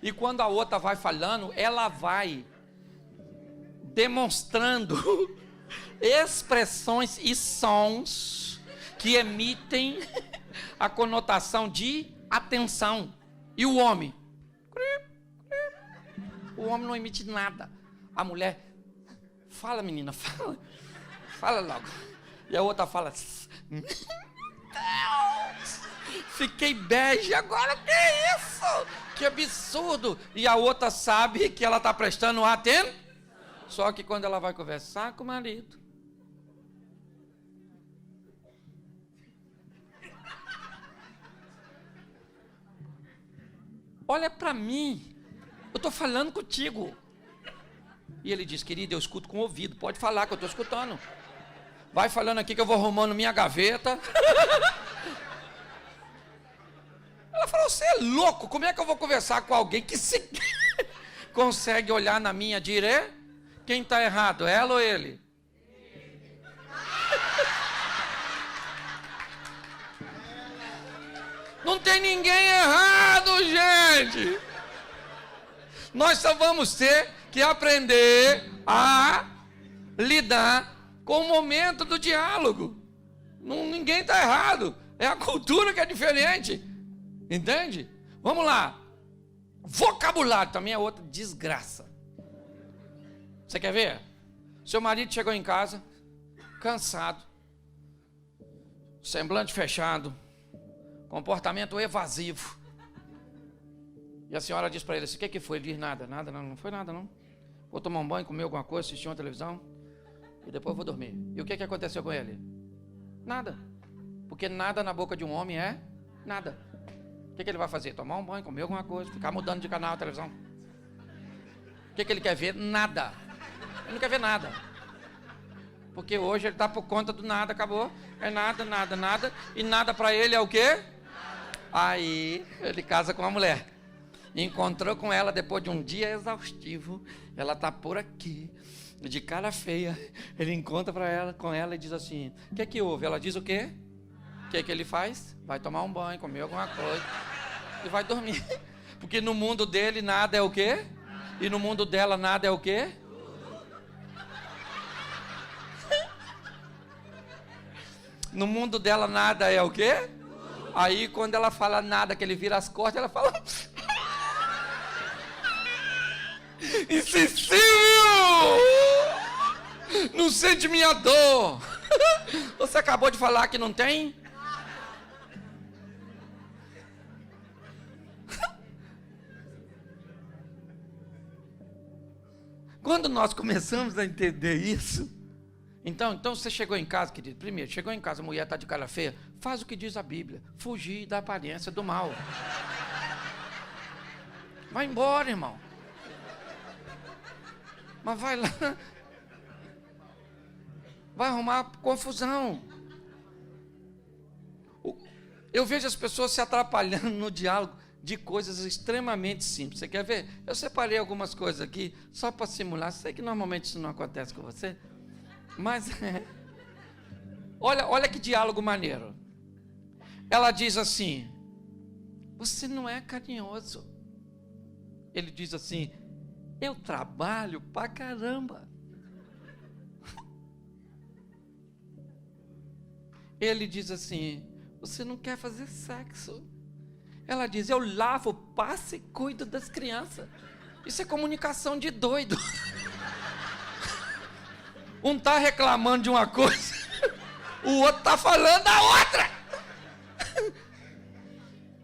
E quando a outra vai falando, ela vai demonstrando expressões e sons que emitem a conotação de atenção. E o homem? O homem não emite nada. A mulher, fala menina, fala. Fala logo. E a outra fala, meu Deus, fiquei bege agora, que isso? Que absurdo. E a outra sabe que ela está prestando atenção. Só que quando ela vai conversar com o marido, olha para mim, eu estou falando contigo. E ele diz, querido, eu escuto com o ouvido, pode falar que eu estou escutando. Vai falando aqui que eu vou arrumando minha gaveta. Ela falou, você é louco, como é que eu vou conversar com alguém que se consegue olhar na minha direita? Quem está errado, ela ou ele? Não tem ninguém errado, gente. Nós só vamos ter que aprender a lidar com o momento do diálogo. Ninguém está errado. É a cultura que é diferente. Entende? Vamos lá. Vocabulário também é outra desgraça. Você quer ver? Seu marido chegou em casa, cansado, semblante fechado, comportamento evasivo. E a senhora diz para ele assim, o que foi? Ele diz, nada, não foi nada não. Vou tomar um banho, comer alguma coisa, assistir uma televisão e depois vou dormir. E o que aconteceu com ele? Nada. Porque nada na boca de um homem é nada. O que ele vai fazer? Tomar um banho, comer alguma coisa, ficar mudando de canal a televisão. O que ele quer ver? Nada. Ele não quer ver nada. Porque hoje ele está por conta do nada, acabou. É nada, nada, nada. E nada para ele é o quê? Aí ele casa com uma mulher. Encontrou com ela depois de um dia exaustivo. Ela está por aqui, de cara feia. Ele encontra com ela e diz assim, o que houve? Ela diz o quê? O que ele faz? Vai tomar um banho, comer alguma coisa e vai dormir. Porque no mundo dele nada é o quê? E no mundo dela nada é o quê? No mundo dela nada é o quê? Aí quando ela fala nada, que ele vira as costas, ela fala... insensível! Não sente minha dor. Você acabou de falar que não tem? Quando nós começamos a entender isso, então você chegou em casa, querido, primeiro, chegou em casa, a mulher está de cara feia, Faz o que diz a Bíblia. Fugir da aparência do mal. Vai embora, irmão. Mas vai lá. Vai arrumar confusão. Eu vejo as pessoas se atrapalhando no diálogo de coisas extremamente simples. Você quer ver? Eu separei algumas coisas aqui só para simular. Sei que normalmente isso não acontece com você, mas olha que diálogo maneiro. Ela diz assim: você não é carinhoso. Ele diz assim: eu trabalho pra caramba. Ele diz assim: você não quer fazer sexo. Ela diz: eu lavo, passo e cuido das crianças. Isso é comunicação de doido. Um está reclamando de uma coisa, o outro está falando da outra.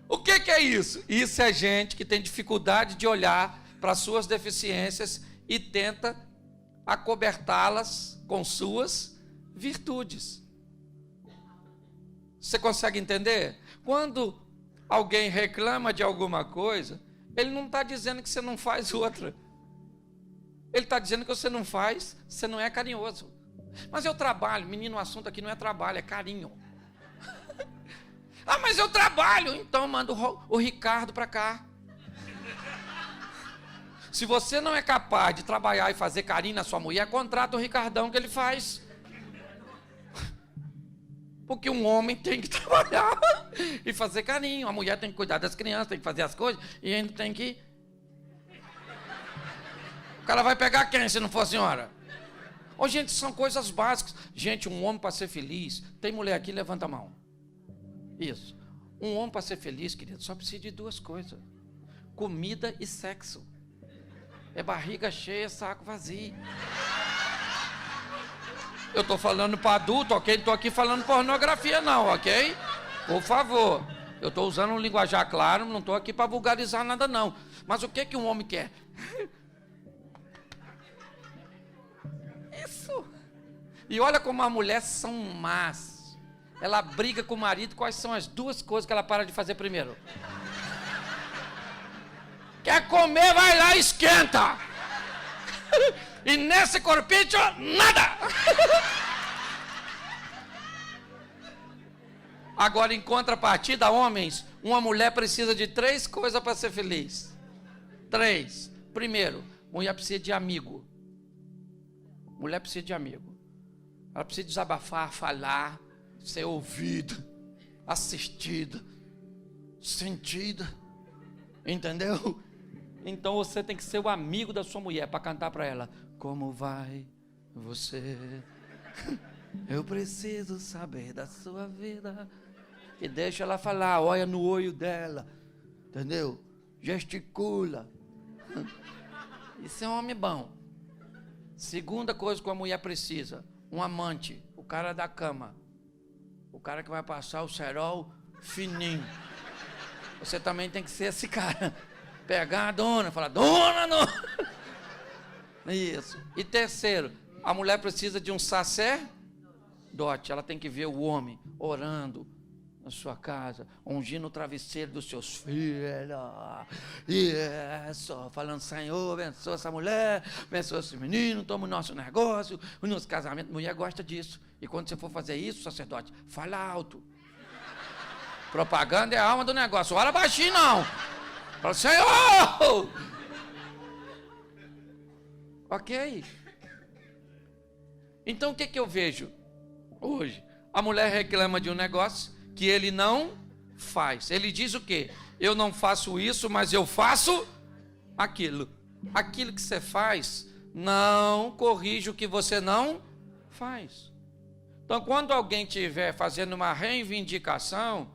O que é isso? Isso é gente que tem dificuldade de olhar para as suas deficiências e tenta acobertá-las com suas virtudes. Você consegue entender? Quando alguém reclama de alguma coisa, ele não está dizendo que você não faz outra. Ele está dizendo que você não faz, você não é carinhoso. Mas eu trabalho. Menino, o assunto aqui não é trabalho, é carinho. Ah, mas eu trabalho. Então manda o Ricardo para cá. Se você não é capaz de trabalhar e fazer carinho na sua mulher, contrata o Ricardão que ele faz. Porque um homem tem que trabalhar e fazer carinho. A mulher tem que cuidar das crianças, tem que fazer as coisas e ainda tem que... O cara vai pegar quem se não for a senhora? Ô, gente, são coisas básicas. Gente, um homem para ser feliz... Tem mulher aqui? Levanta a mão. Isso. Um homem para ser feliz, querido, só precisa de duas coisas: comida e sexo. É barriga cheia, saco vazio. Eu estou falando para adulto, ok? Não estou aqui falando pornografia não, ok? Por favor. Eu estou usando um linguajar claro, não estou aqui para vulgarizar nada não. Mas o que um homem quer? Isso. E olha como as mulheres são más. Ela briga com o marido, quais são as duas coisas que ela para de fazer primeiro? Quer comer, vai lá e esquenta. E nesse corpinho, nada. Agora, em contrapartida, homens, uma mulher precisa de 3 coisas para ser feliz. 3. Primeiro, mulher precisa de amigo. Mulher precisa de amigo. Ela precisa desabafar, falar, ser ouvida, assistida, sentida. Entendeu? Então você tem que ser o amigo da sua mulher para cantar para ela: como vai você? Eu preciso saber da sua vida. E deixa ela falar, olha no olho dela, entendeu? Gesticula. Isso é um homem bom. Segunda coisa que a mulher precisa: um amante, o cara da cama, o cara que vai passar o cerol fininho. Você também tem que ser esse cara. Pegar a dona, falar: dona, não. Isso. E terceiro, a mulher precisa de um sacerdote. Ela tem que ver o homem orando na sua casa, ungindo o travesseiro dos seus filhos. Isso. Falando: Senhor, abençoa essa mulher, abençoa esse menino, toma o nosso negócio, o nosso casamento. Mulher gosta disso. E quando você for fazer isso, sacerdote, fala alto. Propaganda é a alma do negócio. Ora baixinho, não. Fala: Senhor! Ok? Então o que eu vejo hoje? A mulher reclama de um negócio que ele não faz. Ele diz o quê? Eu não faço isso, mas eu faço aquilo. Aquilo que você faz não corrige o que você não faz. Então, quando alguém estiver fazendo uma reivindicação,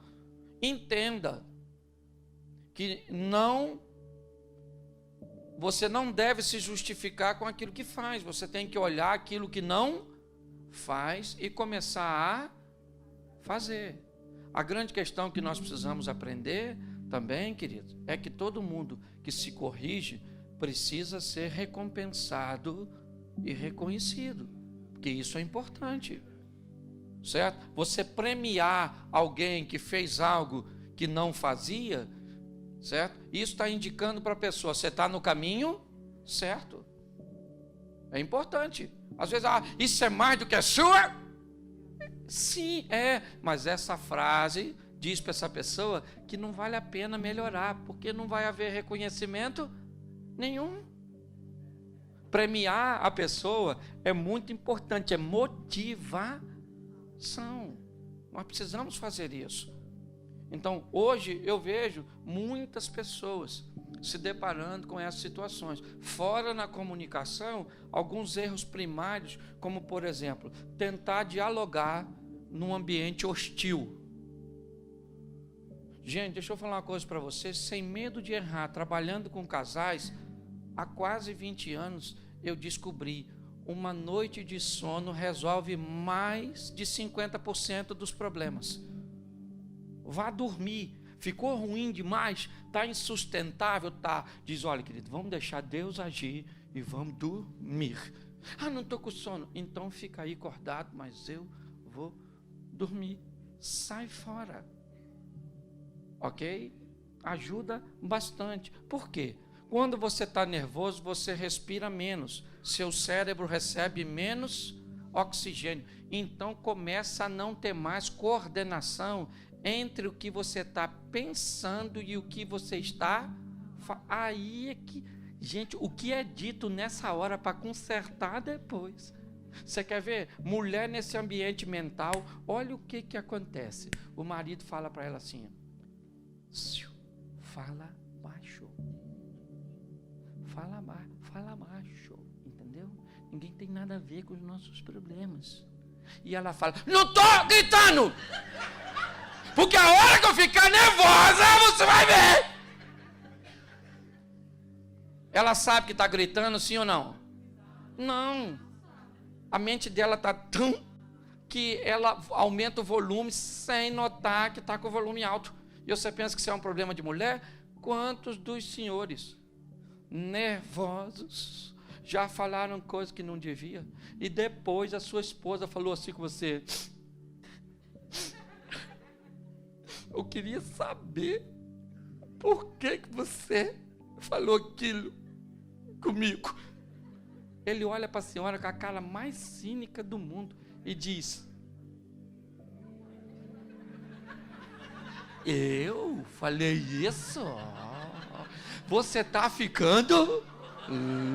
entenda que você não deve se justificar com aquilo que faz. Você tem que olhar aquilo que não faz e começar a fazer. A grande questão que nós precisamos aprender também, querido, é que todo mundo que se corrige precisa ser recompensado e reconhecido, porque isso é importante. certo? Você premiar alguém que fez algo que não fazia, certo? Isso está indicando para a pessoa, você está no caminho certo. É importante. Às vezes, isso é mais do que a sua? Sim, mas essa frase diz para essa pessoa que não vale a pena melhorar, porque não vai haver reconhecimento nenhum. Premiar a pessoa é muito importante, é motivação. Nós precisamos fazer isso. Então, hoje eu vejo muitas pessoas se deparando com essas situações. Fora na comunicação, alguns erros primários, como por exemplo, tentar dialogar num ambiente hostil. Gente, deixa eu falar uma coisa para vocês, sem medo de errar, trabalhando com casais, há quase 20 anos eu descobri, uma noite de sono resolve mais de 50% dos problemas. Vá dormir, ficou ruim demais, está insustentável, tá? Diz, olha querido, vamos deixar Deus agir e vamos dormir. Não estou com sono, então fica aí acordado, mas eu vou dormir. Sai fora. Ok? Ajuda bastante. Por quê? Quando você está nervoso, você respira menos. Seu cérebro recebe menos oxigênio. Então começa a não ter mais coordenação entre o que você está pensando e o que você está... Aí é que... Gente, o que é dito nessa hora para consertar depois? Você quer ver? Mulher nesse ambiente mental, olha o que acontece. O marido fala para ela assim, fala baixo. Fala baixo, entendeu? Ninguém tem nada a ver com os nossos problemas. E ela fala, não estou gritando! Porque a hora que eu ficar nervosa, você vai ver! Ela sabe que está gritando, sim ou não? Não. A mente dela está tão que ela aumenta o volume sem notar que está com o volume alto. E você pensa que isso é um problema de mulher? Quantos dos senhores nervosos já falaram coisas que não devia? E depois a sua esposa falou assim com você, eu queria saber por que você falou aquilo comigo. Ele olha para a senhora com a cara mais cínica do mundo e diz, eu falei isso? Você está ficando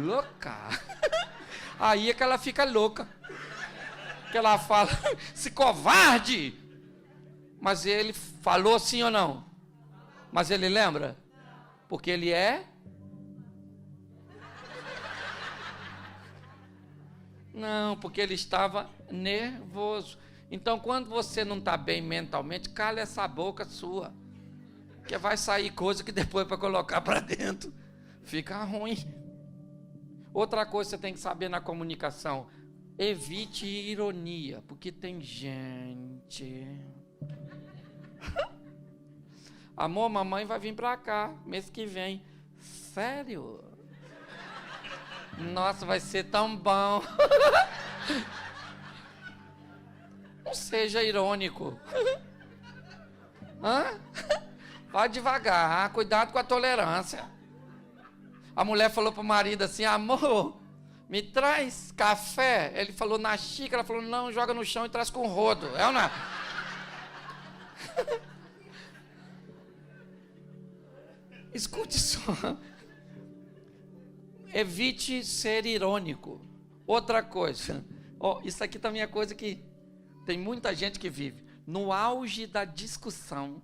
louca. Aí é que ela fica louca. Que ela fala, se covarde. Mas ele falou sim ou não? Mas ele lembra? Porque ele é? Não, porque ele estava nervoso. Então, quando você não está bem mentalmente, cala essa boca sua. Que vai sair coisa que depois para colocar para dentro fica ruim. Outra coisa que você tem que saber na comunicação, evite ironia, porque tem gente... Amor, mamãe vai vir para cá mês que vem. Sério? Nossa, vai ser tão bom. Não seja irônico. Vai devagar, cuidado com a tolerância. A mulher falou para o marido assim, amor, me traz café. Ele falou na xícara, ela falou, não, joga no chão e traz com rodo. É ou não é? Escute só. Evite ser irônico. Outra coisa. Isso aqui também é coisa que tem muita gente que vive. No auge da discussão,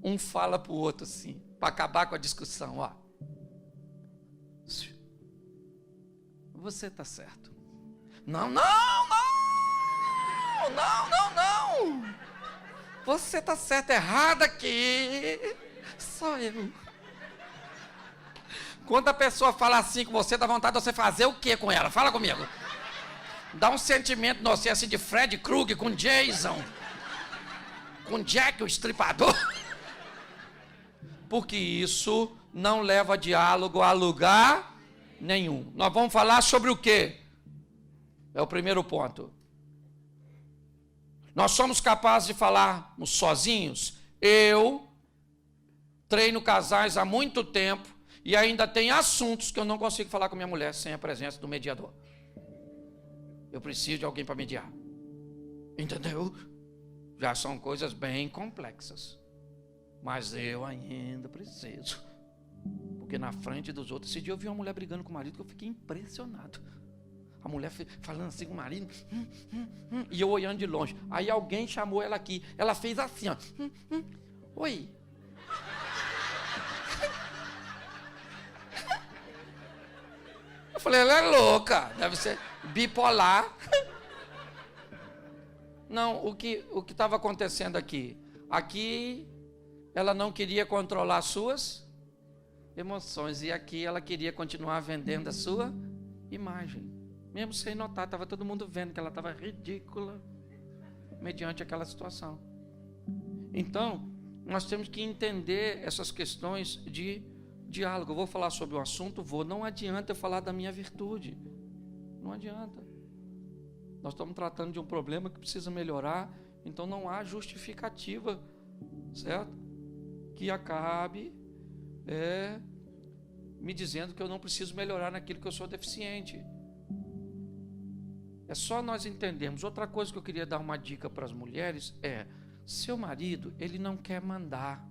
um fala para o outro assim, para acabar com a discussão, você está certo. Não. Você está certo, errado aqui. Só eu. Quando a pessoa fala assim com você, dá vontade de você fazer o que com ela? Fala comigo. Dá um sentimento no você assim de Fred Krueger com Jason, com Jack o Estripador. Porque isso não leva diálogo a lugar nenhum. Nós vamos falar sobre o quê? É o primeiro ponto. Nós somos capazes de falarmos sozinhos? Eu treino casais há muito tempo e ainda tem assuntos que eu não consigo falar com minha mulher sem a presença do mediador. Eu preciso de alguém para mediar. Entendeu? Já são coisas bem complexas. Mas eu ainda preciso. Porque na frente dos outros, esse dia eu vi uma mulher brigando com o marido que eu fiquei impressionado. A mulher falando assim com o marido, e eu olhando de longe. Aí alguém chamou ela aqui. Ela fez assim, ó. Oi. Eu falei, ela é louca. Deve ser bipolar. Não, o que estava acontecendo aqui? Aqui, ela não queria controlar suas emoções. E aqui, ela queria continuar vendendo a sua imagem. Mesmo sem notar, estava todo mundo vendo que ela estava ridícula mediante aquela situação. Então, nós temos que entender essas questões de diálogo. Eu vou falar sobre o assunto, não adianta eu falar da minha virtude. Não adianta. Nós estamos tratando de um problema que precisa melhorar, então não há justificativa, certo? Que acabe me dizendo que eu não preciso melhorar naquilo que eu sou deficiente. É só nós entendermos. Outra coisa que eu queria dar uma dica para as mulheres é: seu marido, ele não quer mandar.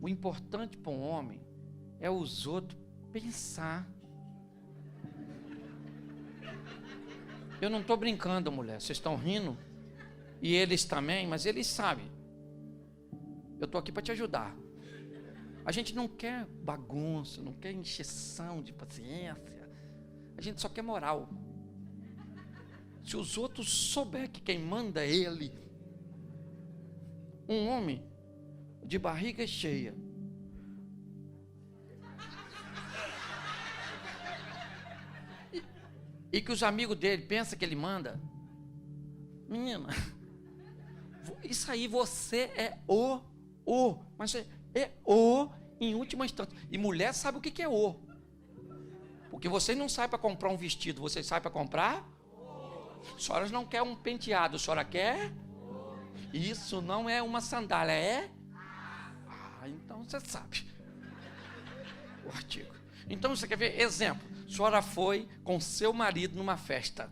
O importante para um homem é os outros pensar. Eu não estou brincando, mulher. Vocês estão rindo? E eles também, mas eles sabem. Eu estou aqui para te ajudar. A gente não quer bagunça, não quer encheção de paciência. A gente só quer moral. Se os outros souberem que quem manda é ele, um homem de barriga cheia, e que os amigos dele pensam que ele manda, menina, isso aí você é mas é em última instância. E mulher sabe o que é porque você não sai para comprar um vestido, você sai para comprar. A senhora não quer um penteado, a senhora quer? Isso não é uma sandália, é? Então você sabe o artigo. Então você quer ver? Exemplo, a senhora foi com seu marido numa festa,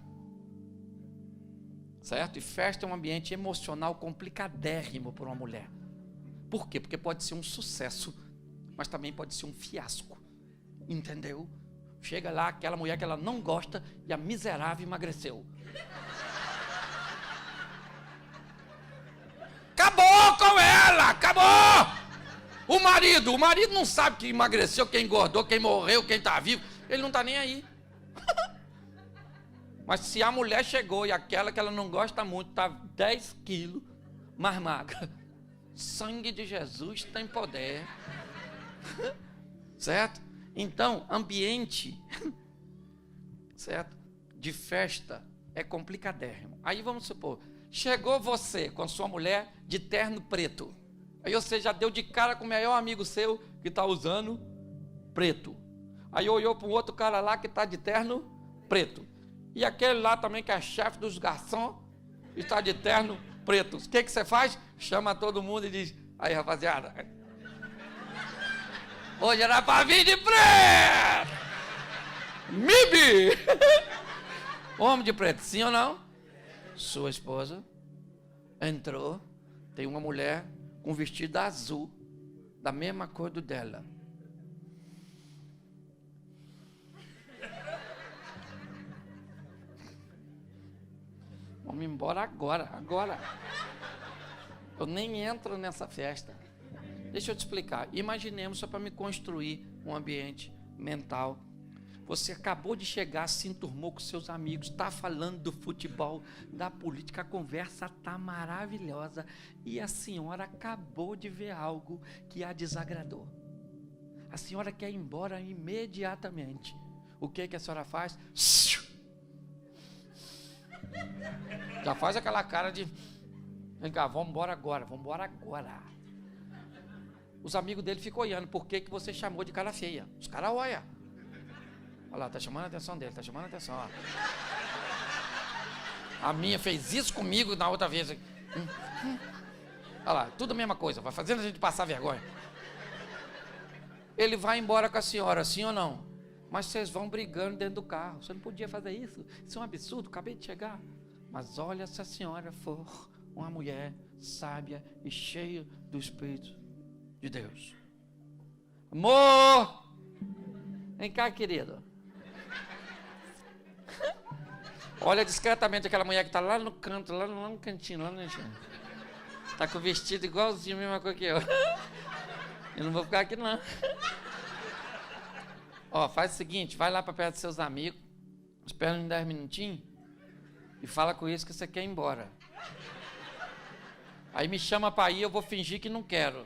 certo? E festa é um ambiente emocional complicadérrimo para uma mulher. Por quê? Porque pode ser um sucesso, mas também pode ser um fiasco. Entendeu? Chega lá aquela mulher que ela não gosta e a miserável emagreceu. Acabou com ela, acabou! O marido não sabe quem emagreceu, quem engordou, quem morreu, quem está vivo. Ele não está nem aí. Mas se a mulher chegou e aquela que ela não gosta muito está 10 quilos mais magra, sangue de Jesus tem poder. Certo? Então, ambiente, certo? De festa é complicadérrimo. Aí vamos supor, chegou você com sua mulher de terno preto. Aí você já deu de cara com o melhor amigo seu que está usando preto. Aí olhou para um outro cara lá que está de terno preto. E aquele lá também que é chefe dos garçons está de terno preto. O que você faz? Chama todo mundo e diz: aí, rapaziada, hoje era para vir de preto. Mibi! Homem de preto, sim ou não? Sua esposa entrou, tem uma mulher com vestido azul, da mesma cor do dela. Vamos embora agora. Eu nem entro nessa festa. Deixa eu te explicar. Imaginemos, só para me construir um ambiente mental. Você acabou de chegar, se enturmou com seus amigos, está falando do futebol, da política, a conversa está maravilhosa e a senhora acabou de ver algo que a desagradou. A senhora quer ir embora imediatamente. O que a senhora faz? Já faz aquela cara de: vem cá, vamos embora agora. Os amigos dele ficam olhando. Por que você chamou de cara feia? Os caras olham. Olha lá, tá chamando a atenção dele, tá chamando a atenção. Ó. A minha fez isso comigo na outra vez. Olha lá, tudo a mesma coisa, vai fazendo a gente passar vergonha. Ele vai embora com a senhora, sim ou não? Mas vocês vão brigando dentro do carro. Você não podia fazer isso. Isso é um absurdo, acabei de chegar. Mas olha, se a senhora for uma mulher sábia e cheia do Espírito de Deus. Amor! Vem cá, querido. Olha discretamente aquela mulher que está lá no canto, lá no cantinho, lá no cantinho. Está com o vestido igualzinho, a mesma coisa que eu. Eu não vou ficar aqui, não. Ó, faz o seguinte, vai lá para perto dos seus amigos, espera uns 10 minutinhos e fala com eles que você quer ir embora. Aí me chama para ir, eu vou fingir que não quero.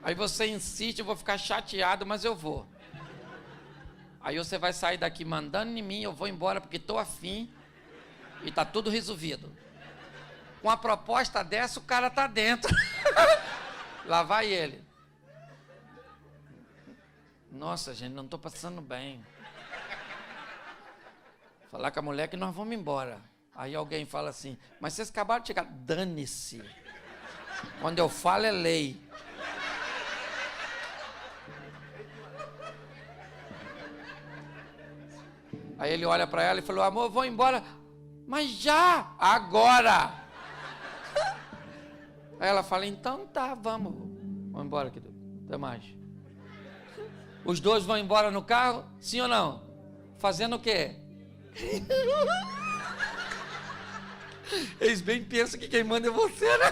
Aí você insiste, eu vou ficar chateado, mas eu vou. Aí você vai sair daqui mandando em mim, eu vou embora porque estou afim e está tudo resolvido. Com a proposta dessa, o cara está dentro. Lá vai ele. Nossa, gente, não estou passando bem. Falar com a mulher que nós vamos embora. Aí alguém fala assim, mas vocês acabaram de chegar. Dane-se. Quando eu falo é lei. Aí ele olha para ela e falou, amor, vou embora. Mas já, agora. Aí ela fala, então tá, vamos embora, querido. Até mais. Os dois vão embora no carro, sim ou não? Fazendo o quê? Eles bem pensam que quem manda é você, né?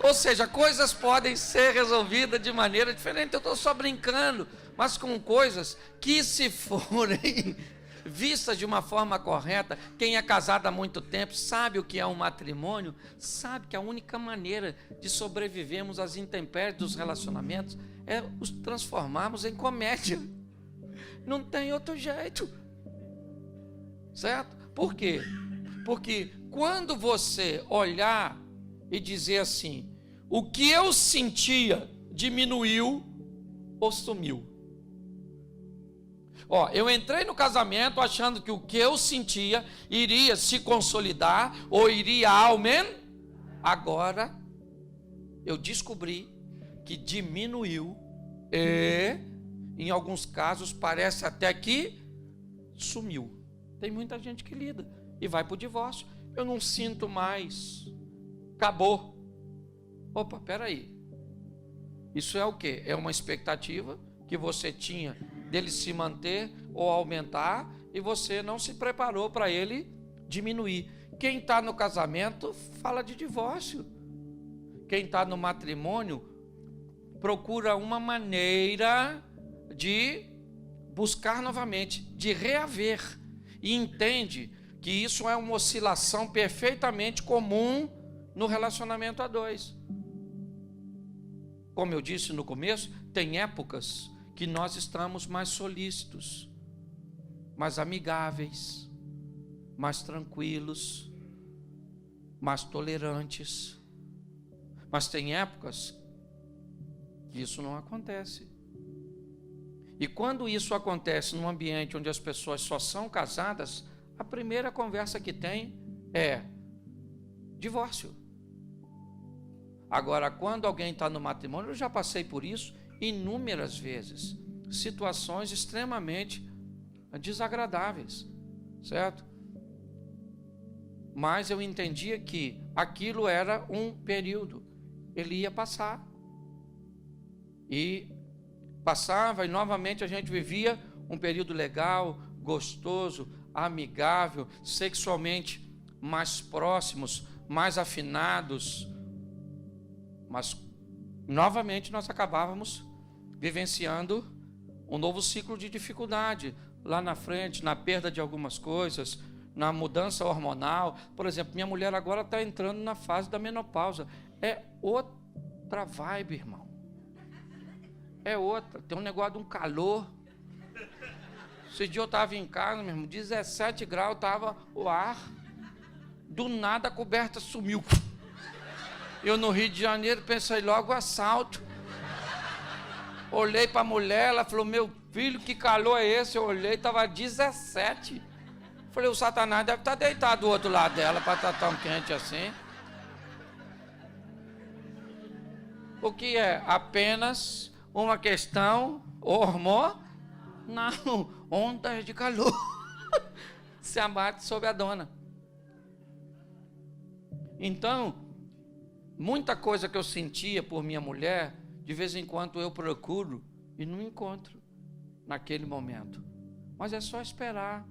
Ou seja, coisas podem ser resolvidas de maneira diferente. Eu estou só brincando, mas com coisas que, se forem vistas de uma forma correta, quem é casado há muito tempo sabe o que é um matrimônio, sabe que a única maneira de sobrevivermos às intempéries dos relacionamentos é os transformarmos em comédia. Não tem outro jeito. Certo? Por quê? Porque quando você olhar e dizer assim, o que eu sentia diminuiu ou sumiu. Ó, eu entrei no casamento achando que o que eu sentia iria se consolidar ou iria aumentar. Agora eu descobri que diminuiu e, em alguns casos, parece até que sumiu. Tem muita gente que lida e vai para o divórcio. Eu não sinto mais. Acabou. Opa, peraí. Isso é o quê? É uma expectativa que você tinha dele se manter ou aumentar e você não se preparou para ele diminuir. Quem está no casamento fala de divórcio. Quem está no matrimônio procura uma maneira de buscar novamente, de reaver. E entende que isso é uma oscilação perfeitamente comum no relacionamento a dois. Como eu disse no começo, tem épocas que nós estamos mais solícitos, mais amigáveis, mais tranquilos, mais tolerantes. Mas tem épocas que isso não acontece. E quando isso acontece num ambiente onde as pessoas só são casadas, a primeira conversa que tem é divórcio. Agora, quando alguém está no matrimônio, eu já passei por isso inúmeras vezes, situações extremamente desagradáveis, certo? Mas eu entendia que aquilo era um período, ele ia passar. E passava e novamente a gente vivia um período legal, gostoso, amigável, sexualmente mais próximos, mais afinados. Mas novamente nós acabávamos vivenciando um novo ciclo de dificuldade lá na frente, na perda de algumas coisas, na mudança hormonal. Por exemplo, minha mulher agora está entrando na fase da menopausa. É outra vibe, irmão. É outra. Tem um negócio de um calor. Esse dia eu estava em casa, meu irmão, 17 graus, estava o ar. Do nada a coberta sumiu. Eu no Rio de Janeiro pensei logo assalto. Olhei para a mulher, ela falou, meu filho, que calor é esse? Eu olhei, estava 17. Falei, o Satanás deve estar deitado do outro lado dela para estar tão quente assim. O que é? Apenas uma questão hormonal, ondas de calor se abate sobre a dona. Então, muita coisa que eu sentia por minha mulher, de vez em quando eu procuro e não encontro naquele momento. Mas é só esperar.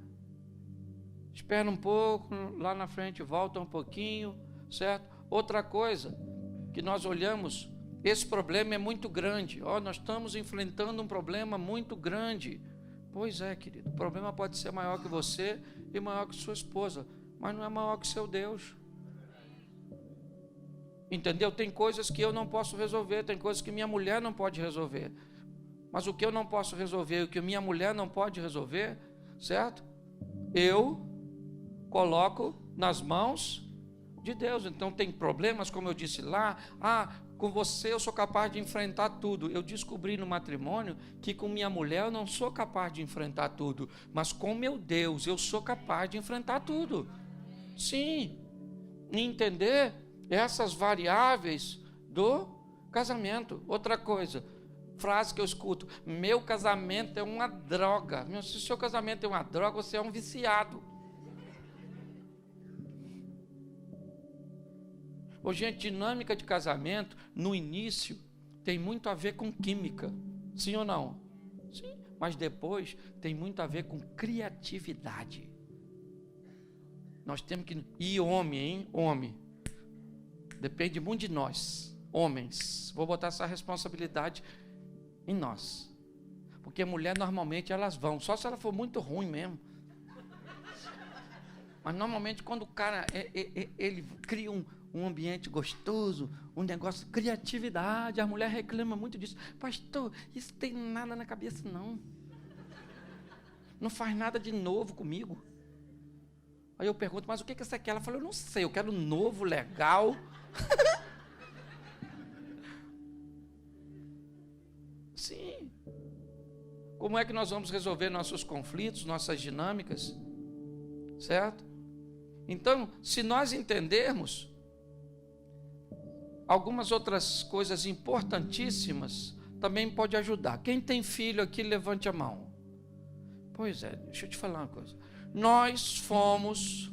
Espera um pouco, lá na frente volta um pouquinho, certo? Outra coisa que nós olhamos, esse problema é muito grande. Nós estamos enfrentando um problema muito grande. Pois é, querido, o problema pode ser maior que você e maior que sua esposa, mas não é maior que seu Deus. Entendeu? Tem coisas que eu não posso resolver, tem coisas que minha mulher não pode resolver. Mas o que eu não posso resolver, o que minha mulher não pode resolver, certo? Eu coloco nas mãos de Deus. Então tem problemas, como eu disse lá, com você eu sou capaz de enfrentar tudo. Eu descobri no matrimônio que com minha mulher eu não sou capaz de enfrentar tudo, mas com meu Deus eu sou capaz de enfrentar tudo. Sim, entender essas variáveis do casamento. Outra coisa, frase que eu escuto, meu casamento é uma droga. Se o seu casamento é uma droga, você é um viciado. Gente, dinâmica de casamento, no início, tem muito a ver com química. Sim ou não? Sim. Mas depois, tem muito a ver com criatividade. Nós temos que... E homem, hein? Homem. Depende muito de nós, homens. Vou botar essa responsabilidade em nós. Porque mulher, normalmente, elas vão. Só se ela for muito ruim mesmo. Mas, normalmente, quando o cara... ele cria um ambiente gostoso, um negócio, criatividade, a mulher reclama muito disso. Pastor, isso tem nada na cabeça, não. Não faz nada de novo comigo. Aí eu pergunto, mas o que você quer? Ela falou, eu não sei, eu quero novo, legal. Sim. Como é que nós vamos resolver nossos conflitos, nossas dinâmicas? Certo? Então, se nós entendermos algumas outras coisas importantíssimas, também pode ajudar. Quem tem filho aqui, levante a mão. Pois é, deixa eu te falar uma coisa. Nós fomos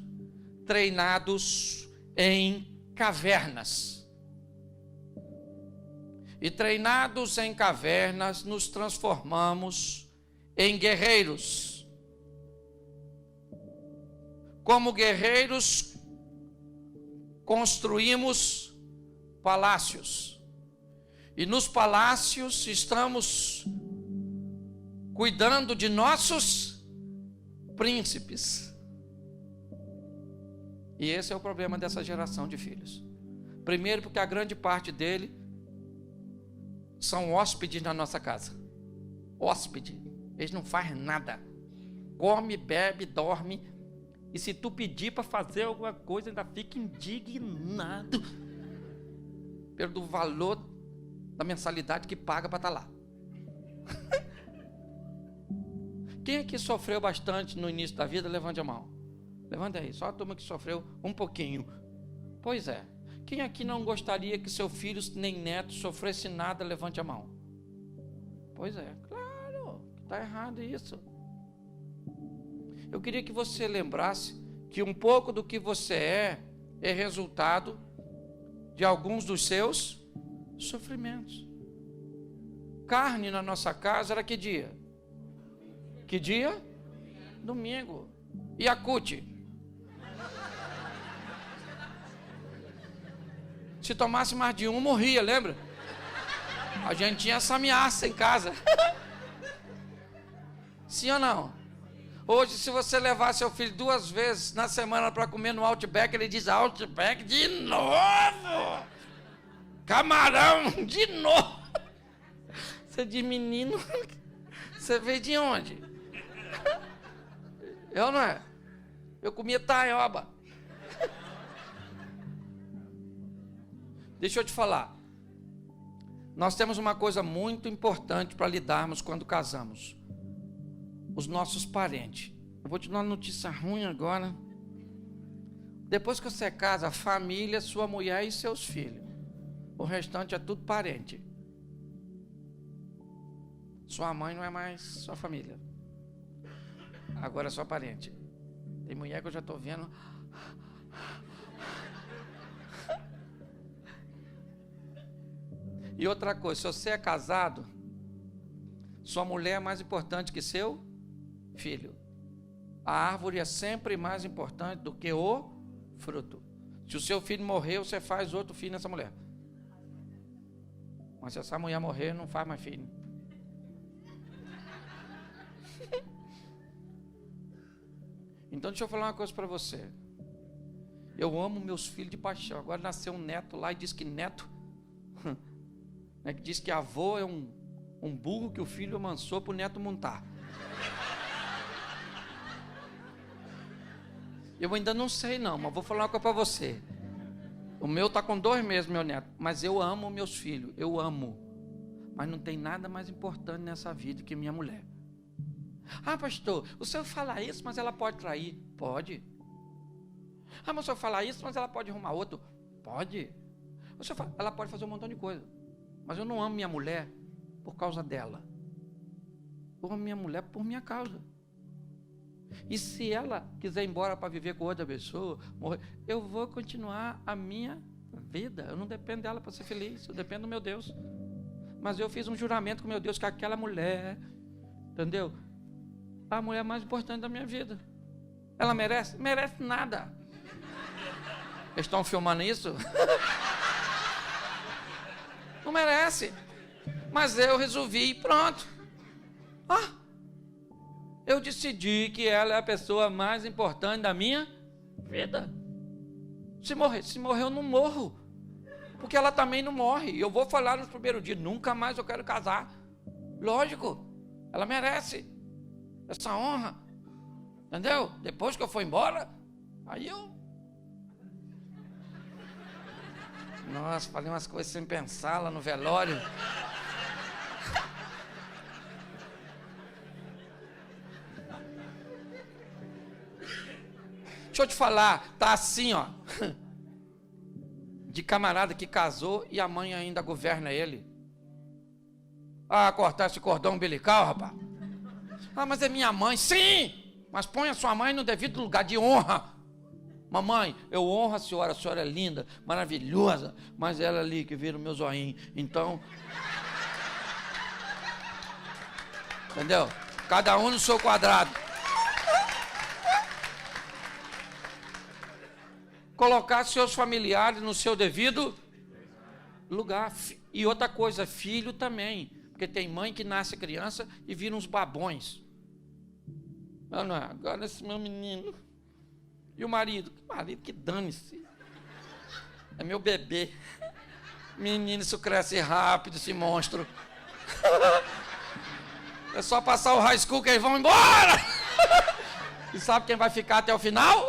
treinados em cavernas. E treinados em cavernas, nos transformamos em guerreiros. Como guerreiros, construímos palácios. E nos palácios estamos cuidando de nossos príncipes. E esse é o problema dessa geração de filhos. Primeiro, porque a grande parte dele são hóspedes na nossa casa. Hóspede. Eles não fazem nada. Come, bebe, dorme. E se tu pedir para fazer alguma coisa, ainda fica indignado pelo valor da mensalidade que paga para estar lá. Quem aqui sofreu bastante no início da vida, levante a mão. Levanta aí, só a turma que sofreu um pouquinho. Pois é. Quem aqui não gostaria que seu filho nem neto sofresse nada, levante a mão. Pois é, claro, está errado isso. Eu queria que você lembrasse que um pouco do que você é resultado de alguns dos seus sofrimentos. Carne na nossa casa era que dia? Que dia? Domingo. E a CUT? Se tomasse mais de um, morria, lembra? A gente tinha essa ameaça em casa. Sim ou não? Hoje, se você levar seu filho 2 vezes na semana para comer no Outback, ele diz, Outback de novo! Camarão de novo! Você diz, menino, você veio de onde? Eu não é? Eu comia taioba. Deixa eu te falar. Nós temos uma coisa muito importante para lidarmos quando casamos: os nossos parentes. Eu vou te dar uma notícia ruim agora. Depois que você casa, a família, sua mulher e seus filhos. O restante é tudo parente. Sua mãe não é mais sua família. Agora é só parente. Tem mulher que eu já estou vendo. E outra coisa, se você é casado, sua mulher é mais importante que seu filho. A árvore é sempre mais importante do que o fruto. Se o seu filho morrer, você faz outro filho nessa mulher. Mas se essa mulher morrer, não faz mais filho. Então deixa eu falar uma coisa para você. Eu amo meus filhos de paixão. Agora nasceu um neto lá e diz que neto, né, que diz que avô é um burro que o filho amansou para o neto montar. Eu ainda não sei não, mas vou falar uma coisa para você. O meu está com 2 meses, meu neto. Mas eu amo meus filhos, eu amo. Mas não tem nada mais importante nessa vida que minha mulher. Ah, pastor, o senhor fala isso, mas ela pode trair. Pode. Ah, mas o senhor fala isso, mas ela pode arrumar outro. Pode. O senhor fala, ela pode fazer um montão de coisa. Mas eu não amo minha mulher por causa dela. Eu amo minha mulher por minha causa. E se ela quiser ir embora para viver com outra pessoa, morrer, eu vou continuar a minha vida. Eu não dependo dela para ser feliz, eu dependo do meu Deus. Mas eu fiz um juramento com meu Deus que aquela mulher, entendeu? A mulher mais importante da minha vida. Ela merece? Merece nada. Eles estão filmando isso? Não merece. Mas eu resolvi e pronto. Eu decidi que ela é a pessoa mais importante da minha vida. Se morrer eu não morro. Porque ela também não morre. Eu vou falar no primeiro dia, nunca mais eu quero casar. Lógico, ela merece essa honra. Entendeu? Depois que eu for embora, aí eu... Nossa, falei umas coisas sem pensar lá no velório. Deixa eu te falar, tá assim, ó, de camarada que casou e a mãe ainda governa ele. Ah, cortar esse cordão umbilical, rapaz. Ah, mas é minha mãe. Sim, mas põe a sua mãe no devido lugar de honra. Mamãe, eu honro a senhora é linda, maravilhosa, mas ela ali que vira o meu zoinho. Então, entendeu? Cada um no seu quadrado. Colocar seus familiares no seu devido lugar. E outra coisa, filho também. Porque tem mãe que nasce criança e vira uns babões. Não, agora esse meu menino. E o marido? Marido que dane-se. É meu bebê. Menino, isso cresce rápido, esse monstro. É só passar o high school que eles vão embora. E sabe quem vai ficar até o final?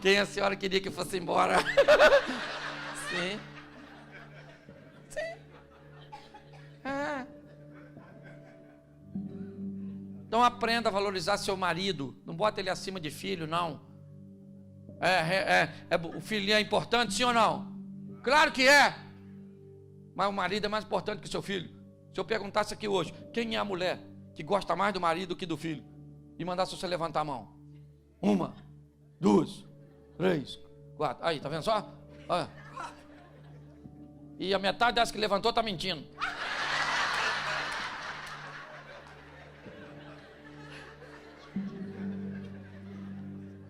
Quem a senhora queria que fosse embora? Sim. Sim. É. Então aprenda a valorizar seu marido. Não bota ele acima de filho, não. O filho é importante, sim ou não? Claro que é. Mas o marido é mais importante que o seu filho. Se eu perguntasse aqui hoje, quem é a mulher que gosta mais do marido que do filho? E mandasse você levantar a mão. 1, 2, 3, 4. Aí, tá vendo só? Olha. E a metade das que levantou tá mentindo.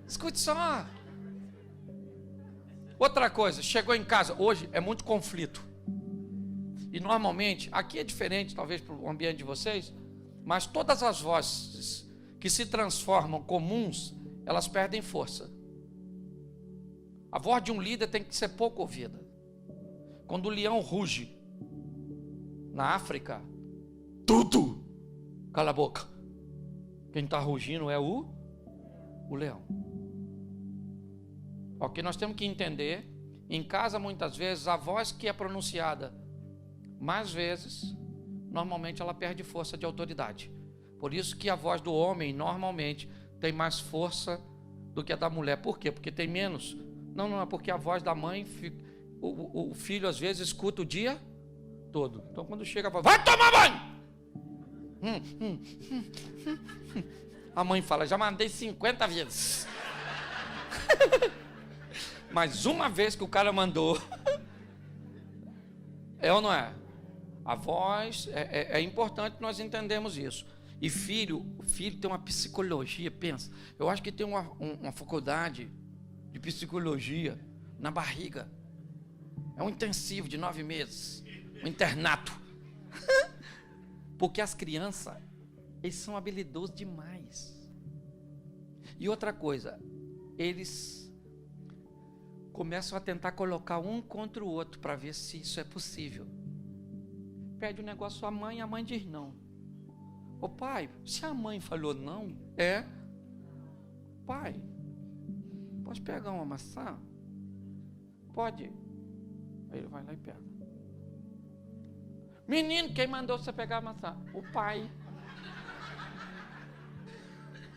Escute só. Outra coisa, chegou em casa, hoje é muito conflito. E normalmente, aqui é diferente, talvez para o ambiente de vocês, mas todas as vozes que se transformam comuns, elas perdem força. A voz de um líder tem que ser pouco ouvida. Quando o leão ruge na África, tudo cala a boca. Quem está rugindo é o leão. O que nós temos que entender, em casa muitas vezes a voz que é pronunciada mais vezes, normalmente ela perde força de autoridade. Por isso que a voz do homem, normalmente, tem mais força do que a da mulher. Por quê? Porque tem menos. Não é porque a voz da mãe, o filho às vezes escuta o dia todo. Então quando chega a voz, vai tomar banho! A mãe fala, já mandei 50 vezes. Mas uma vez que o cara mandou, é ou não é? A voz, é importante nós entendermos isso. E o filho tem uma psicologia, pensa. Eu acho que tem uma faculdade de psicologia na barriga. É um intensivo de 9 meses. Um internato. Porque as crianças, eles são habilidosos demais. E outra coisa, eles começam a tentar colocar um contra o outro para ver se isso é possível. Pede um negócio à mãe, a mãe diz não. Ô pai, se a mãe falou não, pai, pode pegar uma maçã? Pode. Aí ele vai lá e pega. Menino, quem mandou você pegar a maçã? O pai.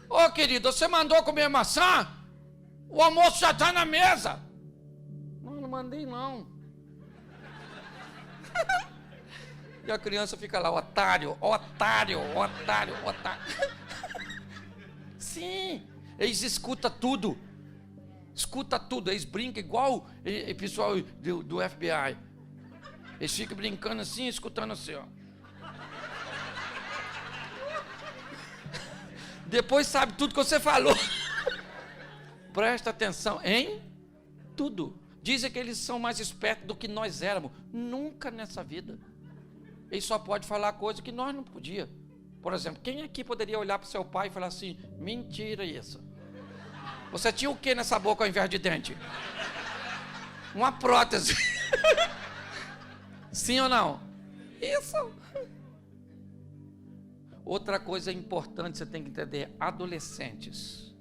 Ô querido, você mandou comer maçã? O almoço já está na mesa. Não mandei não. E a criança fica lá, otário. Sim, eles escutam tudo. Eles brincam igual o pessoal do FBI. Eles ficam brincando assim, escutando assim, ó. Depois sabe tudo que você falou. Presta atenção em tudo. Dizem que eles são mais espertos do que nós éramos. Nunca nessa vida. Eles só podem falar coisa que nós não podíamos. Por exemplo, quem aqui poderia olhar para o seu pai e falar assim, mentira isso. Você tinha o que nessa boca ao invés de dente? Uma prótese. Sim ou não? Isso. Outra coisa importante você tem que entender, adolescentes.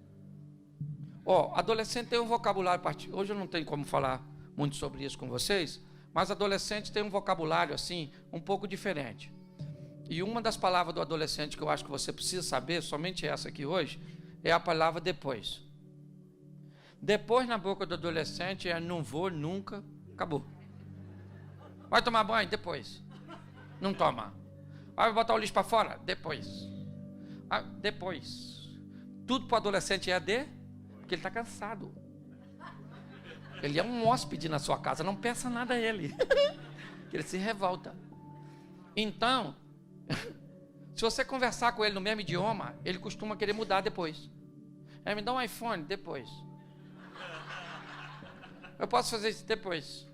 Adolescente tem um vocabulário particular. Hoje eu não tenho como falar muito sobre isso com vocês, mas adolescente tem um vocabulário assim, um pouco diferente. E uma das palavras do adolescente que eu acho que você precisa saber, somente essa aqui hoje, é a palavra depois. Depois na boca do adolescente é não vou, nunca, acabou. Vai tomar banho? Depois. Não toma. Vai botar o lixo para fora? Depois. Depois. Tudo para o adolescente porque ele está cansado. Ele é um hóspede na sua casa, não peça nada a ele. Ele se revolta. Então, se você conversar com ele no mesmo idioma, ele costuma querer mudar depois. Me dá um iPhone? Depois. Eu posso fazer isso depois.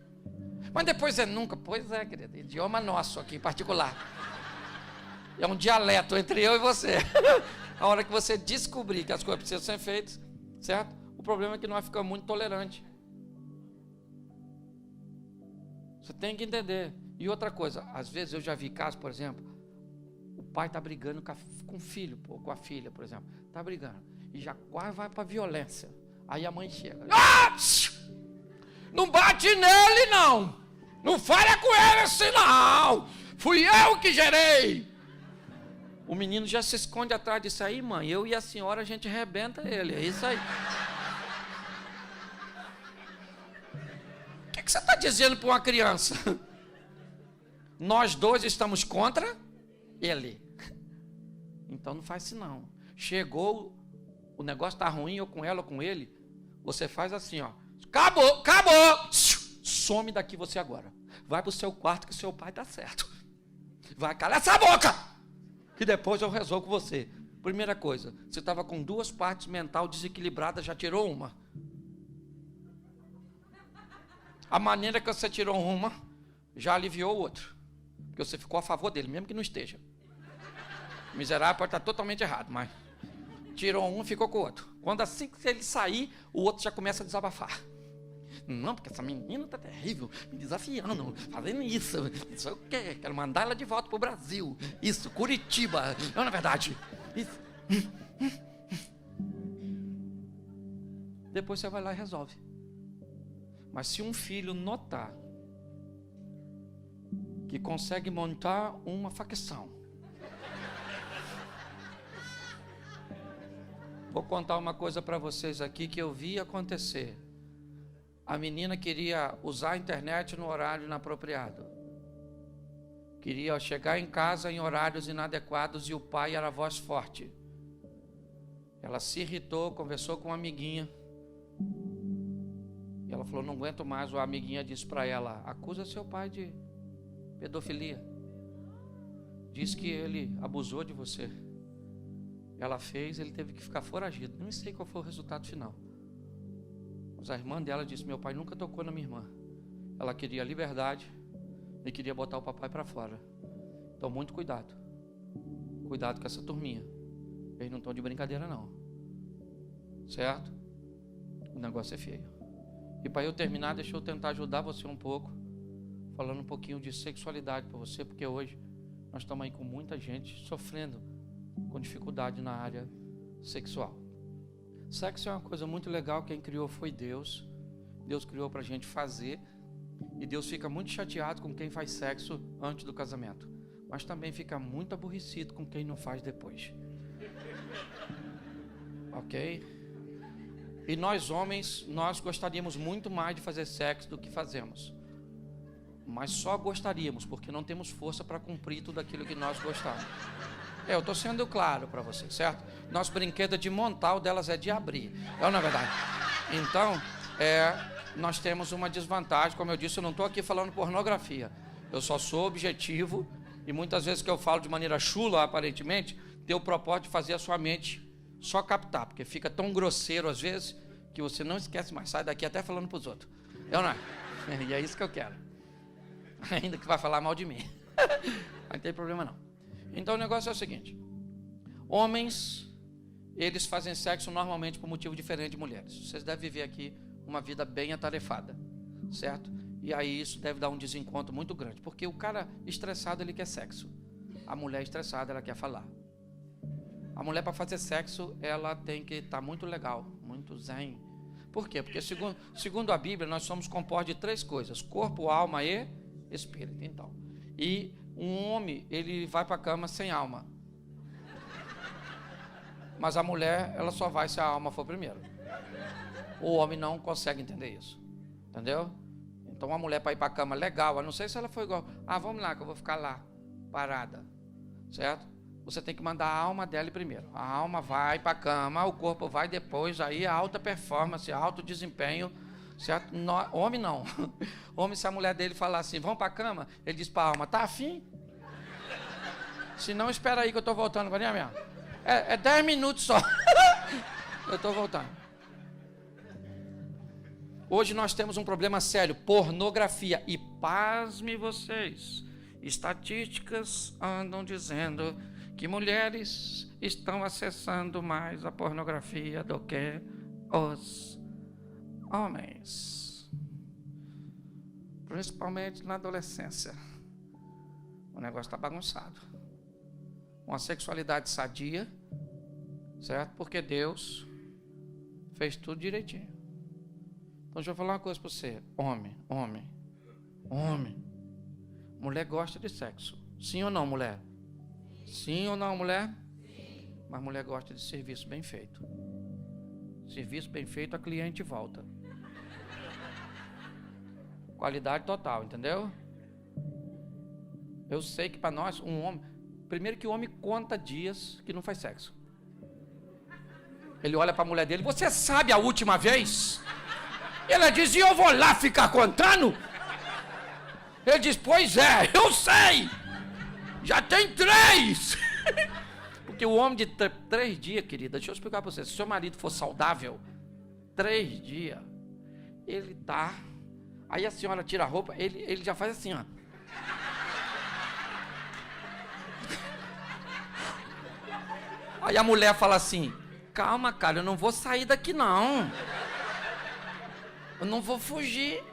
Mas depois é nunca. Pois é, querido. Idioma nosso aqui em particular. É um dialeto entre eu e você. A hora que você descobrir que as coisas precisam ser feitas, certo? O problema é que nós ficamos muito tolerantes. Você tem que entender. E outra coisa, às vezes eu já vi casos, por exemplo, o pai está brigando com o filho, com a filha, por exemplo. Está brigando. E já quase vai para a violência. Aí a mãe chega. Não bate nele, não. Não fala com ele assim, não. Fui eu que gerei. O menino já se esconde atrás disso aí, mãe. Eu e a senhora, a gente arrebenta ele. É isso aí. O que você está dizendo para uma criança? Nós dois estamos contra ele. Então não faz isso não. Chegou, o negócio está ruim, ou com ela ou com ele, você faz assim, ó. Acabou. Some daqui você agora. Vai para o seu quarto que seu pai está certo. Vai, cala essa boca! Que depois eu resolvo com você. Primeira coisa, você estava com 2 partes mental desequilibradas, já tirou uma. A maneira que você tirou uma, já aliviou o outro. Porque você ficou a favor dele, mesmo que não esteja. O miserável pode estar totalmente errado, mas tirou um, ficou com o outro. Quando assim que ele sair, o outro já começa a desabafar. Não, porque essa menina está terrível, me desafiando, fazendo isso, não sei o quê, quero mandar ela de volta para o Brasil. Isso, Curitiba, não é verdade? Isso. Depois você vai lá e resolve. Mas se um filho notar que consegue montar uma facção. Vou contar uma coisa para vocês aqui que eu vi acontecer. A menina queria usar a internet no horário inapropriado. Queria chegar em casa em horários inadequados e o pai era a voz forte. Ela se irritou, conversou com uma amiguinha. E ela falou, não aguento mais. A amiguinha disse para ela, acusa seu pai de pedofilia. Diz que ele abusou de você. Ela fez, ele teve que ficar foragido. Nem sei qual foi o resultado final. Mas a irmã dela disse, meu pai nunca tocou na minha irmã. Ela queria liberdade e queria botar o papai para fora. Então muito cuidado. Cuidado com essa turminha. Eles não estão de brincadeira não. Certo? O negócio é feio. E para eu terminar, deixa eu tentar ajudar você um pouco, falando um pouquinho de sexualidade para você, porque hoje nós estamos aí com muita gente sofrendo com dificuldade na área sexual. Sexo é uma coisa muito legal, quem criou foi Deus. Deus criou para a gente fazer, e Deus fica muito chateado com quem faz sexo antes do casamento, mas também fica muito aborrecido com quem não faz depois. Ok? E nós homens, nós gostaríamos muito mais de fazer sexo do que fazemos. Mas só gostaríamos, porque não temos força para cumprir tudo aquilo que nós gostamos. Eu estou sendo claro para vocês, certo? Nosso brinquedo é de montar, o delas é de abrir. É na verdade. Então, nós temos uma desvantagem. Como eu disse, eu não estou aqui falando pornografia. Eu só sou objetivo. E muitas vezes que eu falo de maneira chula, aparentemente, tenho o propósito de fazer a sua mente só captar, porque fica tão grosseiro às vezes que você não esquece mais, sai daqui até falando para os outros. Eu não. E é isso que eu quero. Ainda que vai falar mal de mim. Não tem problema não. Então o negócio é o seguinte: homens, eles fazem sexo normalmente por motivo diferente de mulheres. Vocês devem viver aqui uma vida bem atarefada, certo? E aí isso deve dar um desencontro muito grande, porque o cara estressado, ele quer sexo. A mulher estressada, ela quer falar. A mulher, para fazer sexo, ela tem que estar muito legal, muito zen. Por quê? Porque segundo a Bíblia, nós somos compostos de 3 coisas: corpo, alma e espírito. Então, e um homem, ele vai para a cama sem alma. Mas a mulher, ela só vai se a alma for primeiro. O homem não consegue entender isso. Entendeu? Então, a mulher para ir para a cama legal, a não sei se ela foi igual, vamos lá que eu vou ficar lá, parada. Certo? Você tem que mandar a alma dela primeiro. A alma vai para a cama, o corpo vai depois, aí a alta performance, alto desempenho, certo? Homem não. Homem, se a mulher dele falar assim, vamos para a cama, ele diz para a alma, tá afim? Se não, espera aí que eu estou voltando, vai minha. É 10 minutos só. Eu estou voltando. Hoje nós temos um problema sério, pornografia. E pasme vocês, estatísticas andam dizendo que mulheres estão acessando mais a pornografia do que os homens. Principalmente na adolescência. O negócio está bagunçado. Uma sexualidade sadia, certo? Porque Deus fez tudo direitinho. Então deixa eu falar uma coisa para você. Homem. Mulher gosta de sexo. Sim ou não, mulher? Sim ou não, mulher? Sim. Mas mulher gosta de serviço bem feito. Serviço bem feito, a cliente volta. Qualidade total, entendeu? Eu sei que para nós, um homem... Primeiro que o homem conta dias que não faz sexo. Ele olha para a mulher dele, você sabe a última vez? Ela diz, e eu vou lá ficar contando? Ele diz, pois é, eu sei! Já tem 3! Porque o homem de 3 dias, querida, deixa eu explicar para você. Se o seu marido for saudável, 3 dias, ele tá... Aí a senhora tira a roupa, ele já faz assim, ó. Aí a mulher fala assim, calma, cara, eu não vou sair daqui não. Eu não vou fugir.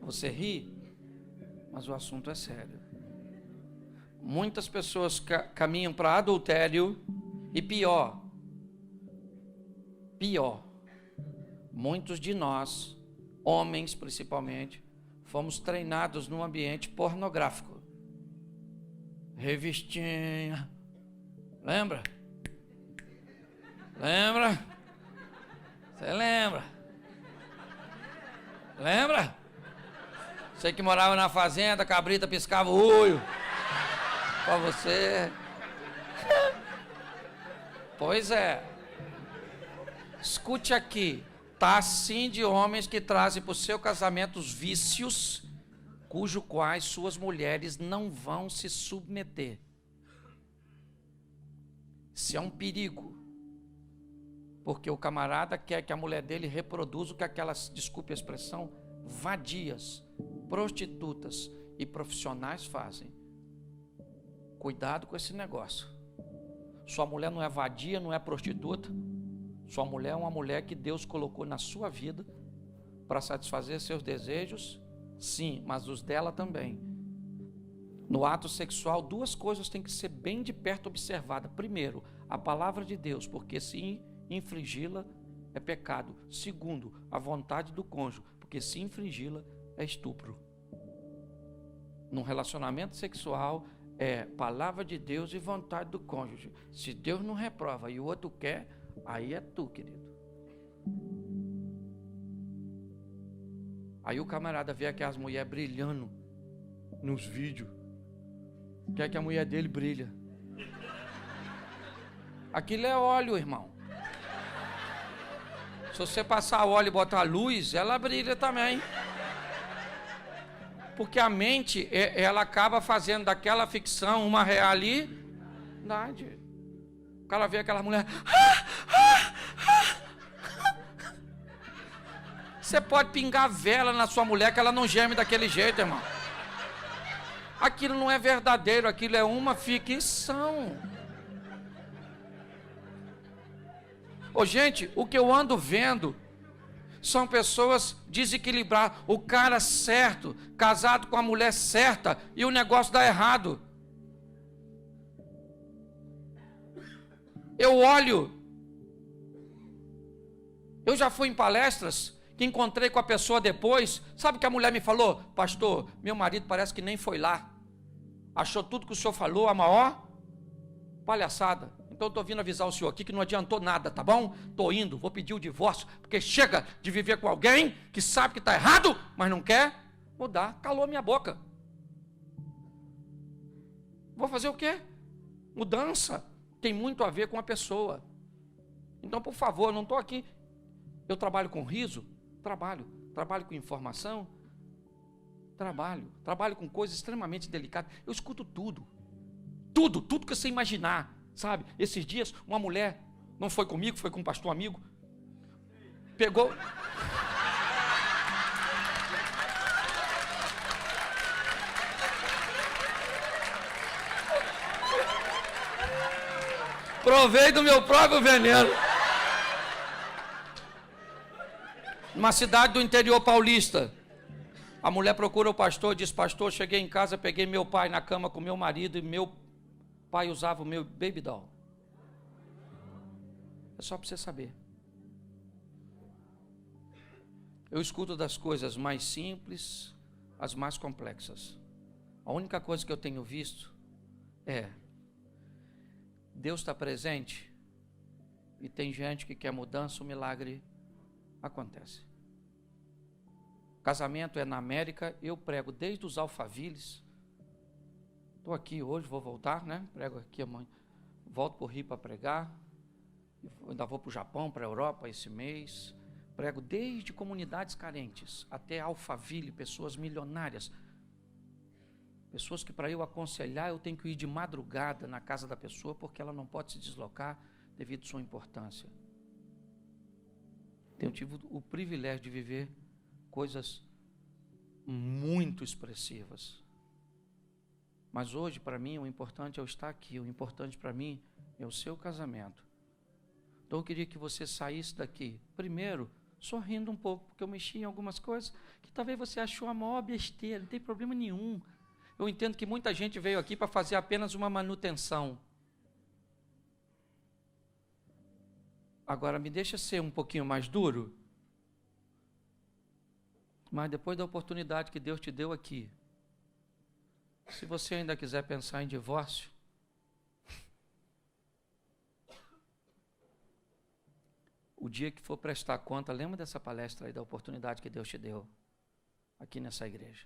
Você ri, mas o assunto é sério. Muitas pessoas caminham para adultério e pior, Muitos de nós, homens principalmente, fomos treinados num ambiente pornográfico. Revistinha. Lembra? Lembra? Você lembra? Lembra? Você que morava na fazenda, a cabrita piscava o olho pra você. Pois é. Escute aqui. Tá assim de homens que trazem para o seu casamento os vícios, cujo quais suas mulheres não vão se submeter. Isso é um perigo. Porque o camarada quer que a mulher dele reproduza o que aquelas, desculpe a expressão, vadias, prostitutas e profissionais fazem. Cuidado com esse negócio. Sua mulher não é vadia, não é prostituta. Sua mulher é uma mulher que Deus colocou na sua vida para satisfazer seus desejos, sim, mas os dela também. No ato sexual, duas coisas têm que ser bem de perto observadas. Primeiro, a palavra de Deus, porque se infringi-la é pecado. Segundo, a vontade do cônjuge, porque se infringi-la é estupro. Num relacionamento sexual é palavra de Deus e vontade do cônjuge. Se Deus não reprova e o outro quer, aí é tu, querido. Aí o camarada vê aquelas mulheres brilhando nos vídeos. Quer que a mulher dele brilha. Aquilo é óleo, irmão. Se você passar óleo e botar luz, ela brilha também. Porque a mente, ela acaba fazendo daquela ficção uma realidade. O cara vê aquela mulher. Você pode pingar vela na sua mulher que ela não geme daquele jeito, irmão. Aquilo não é verdadeiro, aquilo é uma ficção. Ô, gente, o que eu ando vendo são pessoas desequilibradas. O cara certo, casado com a mulher certa, e o negócio dá errado. Eu olho. Eu já fui em palestras que encontrei com a pessoa depois. Sabe o que a mulher me falou? Pastor, meu marido parece que nem foi lá. Achou tudo que o senhor falou a maior palhaçada. Então eu estou vindo avisar o senhor aqui que não adiantou nada, tá bom? Estou indo, vou pedir o divórcio, porque chega de viver com alguém que sabe que está errado, mas não quer mudar. Calou minha boca. Vou fazer o quê? Mudança tem muito a ver com a pessoa. Então, por favor, não estou aqui. Eu trabalho com riso? Trabalho com informação? Trabalho com coisas extremamente delicadas. Eu escuto tudo que você imaginar, sabe? Esses dias, uma mulher, não foi comigo, foi com um pastor amigo, pegou... Provei do meu próprio veneno. Numa cidade do interior paulista, a mulher procura o pastor e diz: pastor, cheguei em casa, peguei meu pai na cama com meu marido e meu pai usava o meu baby doll. É só para você saber. Eu escuto das coisas mais simples às mais complexas. A única coisa que eu tenho visto é: Deus está presente e tem gente que quer mudança, o milagre acontece. Casamento é na América, eu prego desde os alfaviles. Estou aqui hoje, vou voltar, né? Prego aqui amanhã. Volto para o Rio para pregar. Ainda vou para o Japão, para a Europa esse mês. Prego desde comunidades carentes até Alphaville, pessoas milionárias. Pessoas que para eu aconselhar eu tenho que ir de madrugada na casa da pessoa porque ela não pode se deslocar devido à sua importância. Tenho tido o privilégio de viver coisas muito expressivas. Mas hoje, para mim, o importante é eu estar aqui. O importante para mim é o seu casamento. Então eu queria que você saísse daqui, primeiro, sorrindo um pouco, porque eu mexi em algumas coisas que talvez você achou a maior besteira, não tem problema nenhum. Eu entendo que muita gente veio aqui para fazer apenas uma manutenção. Agora, me deixa ser um pouquinho mais duro. Mas depois da oportunidade que Deus te deu aqui, se você ainda quiser pensar em divórcio, o dia que for prestar conta, lembra dessa palestra aí, da oportunidade que Deus te deu aqui nessa igreja.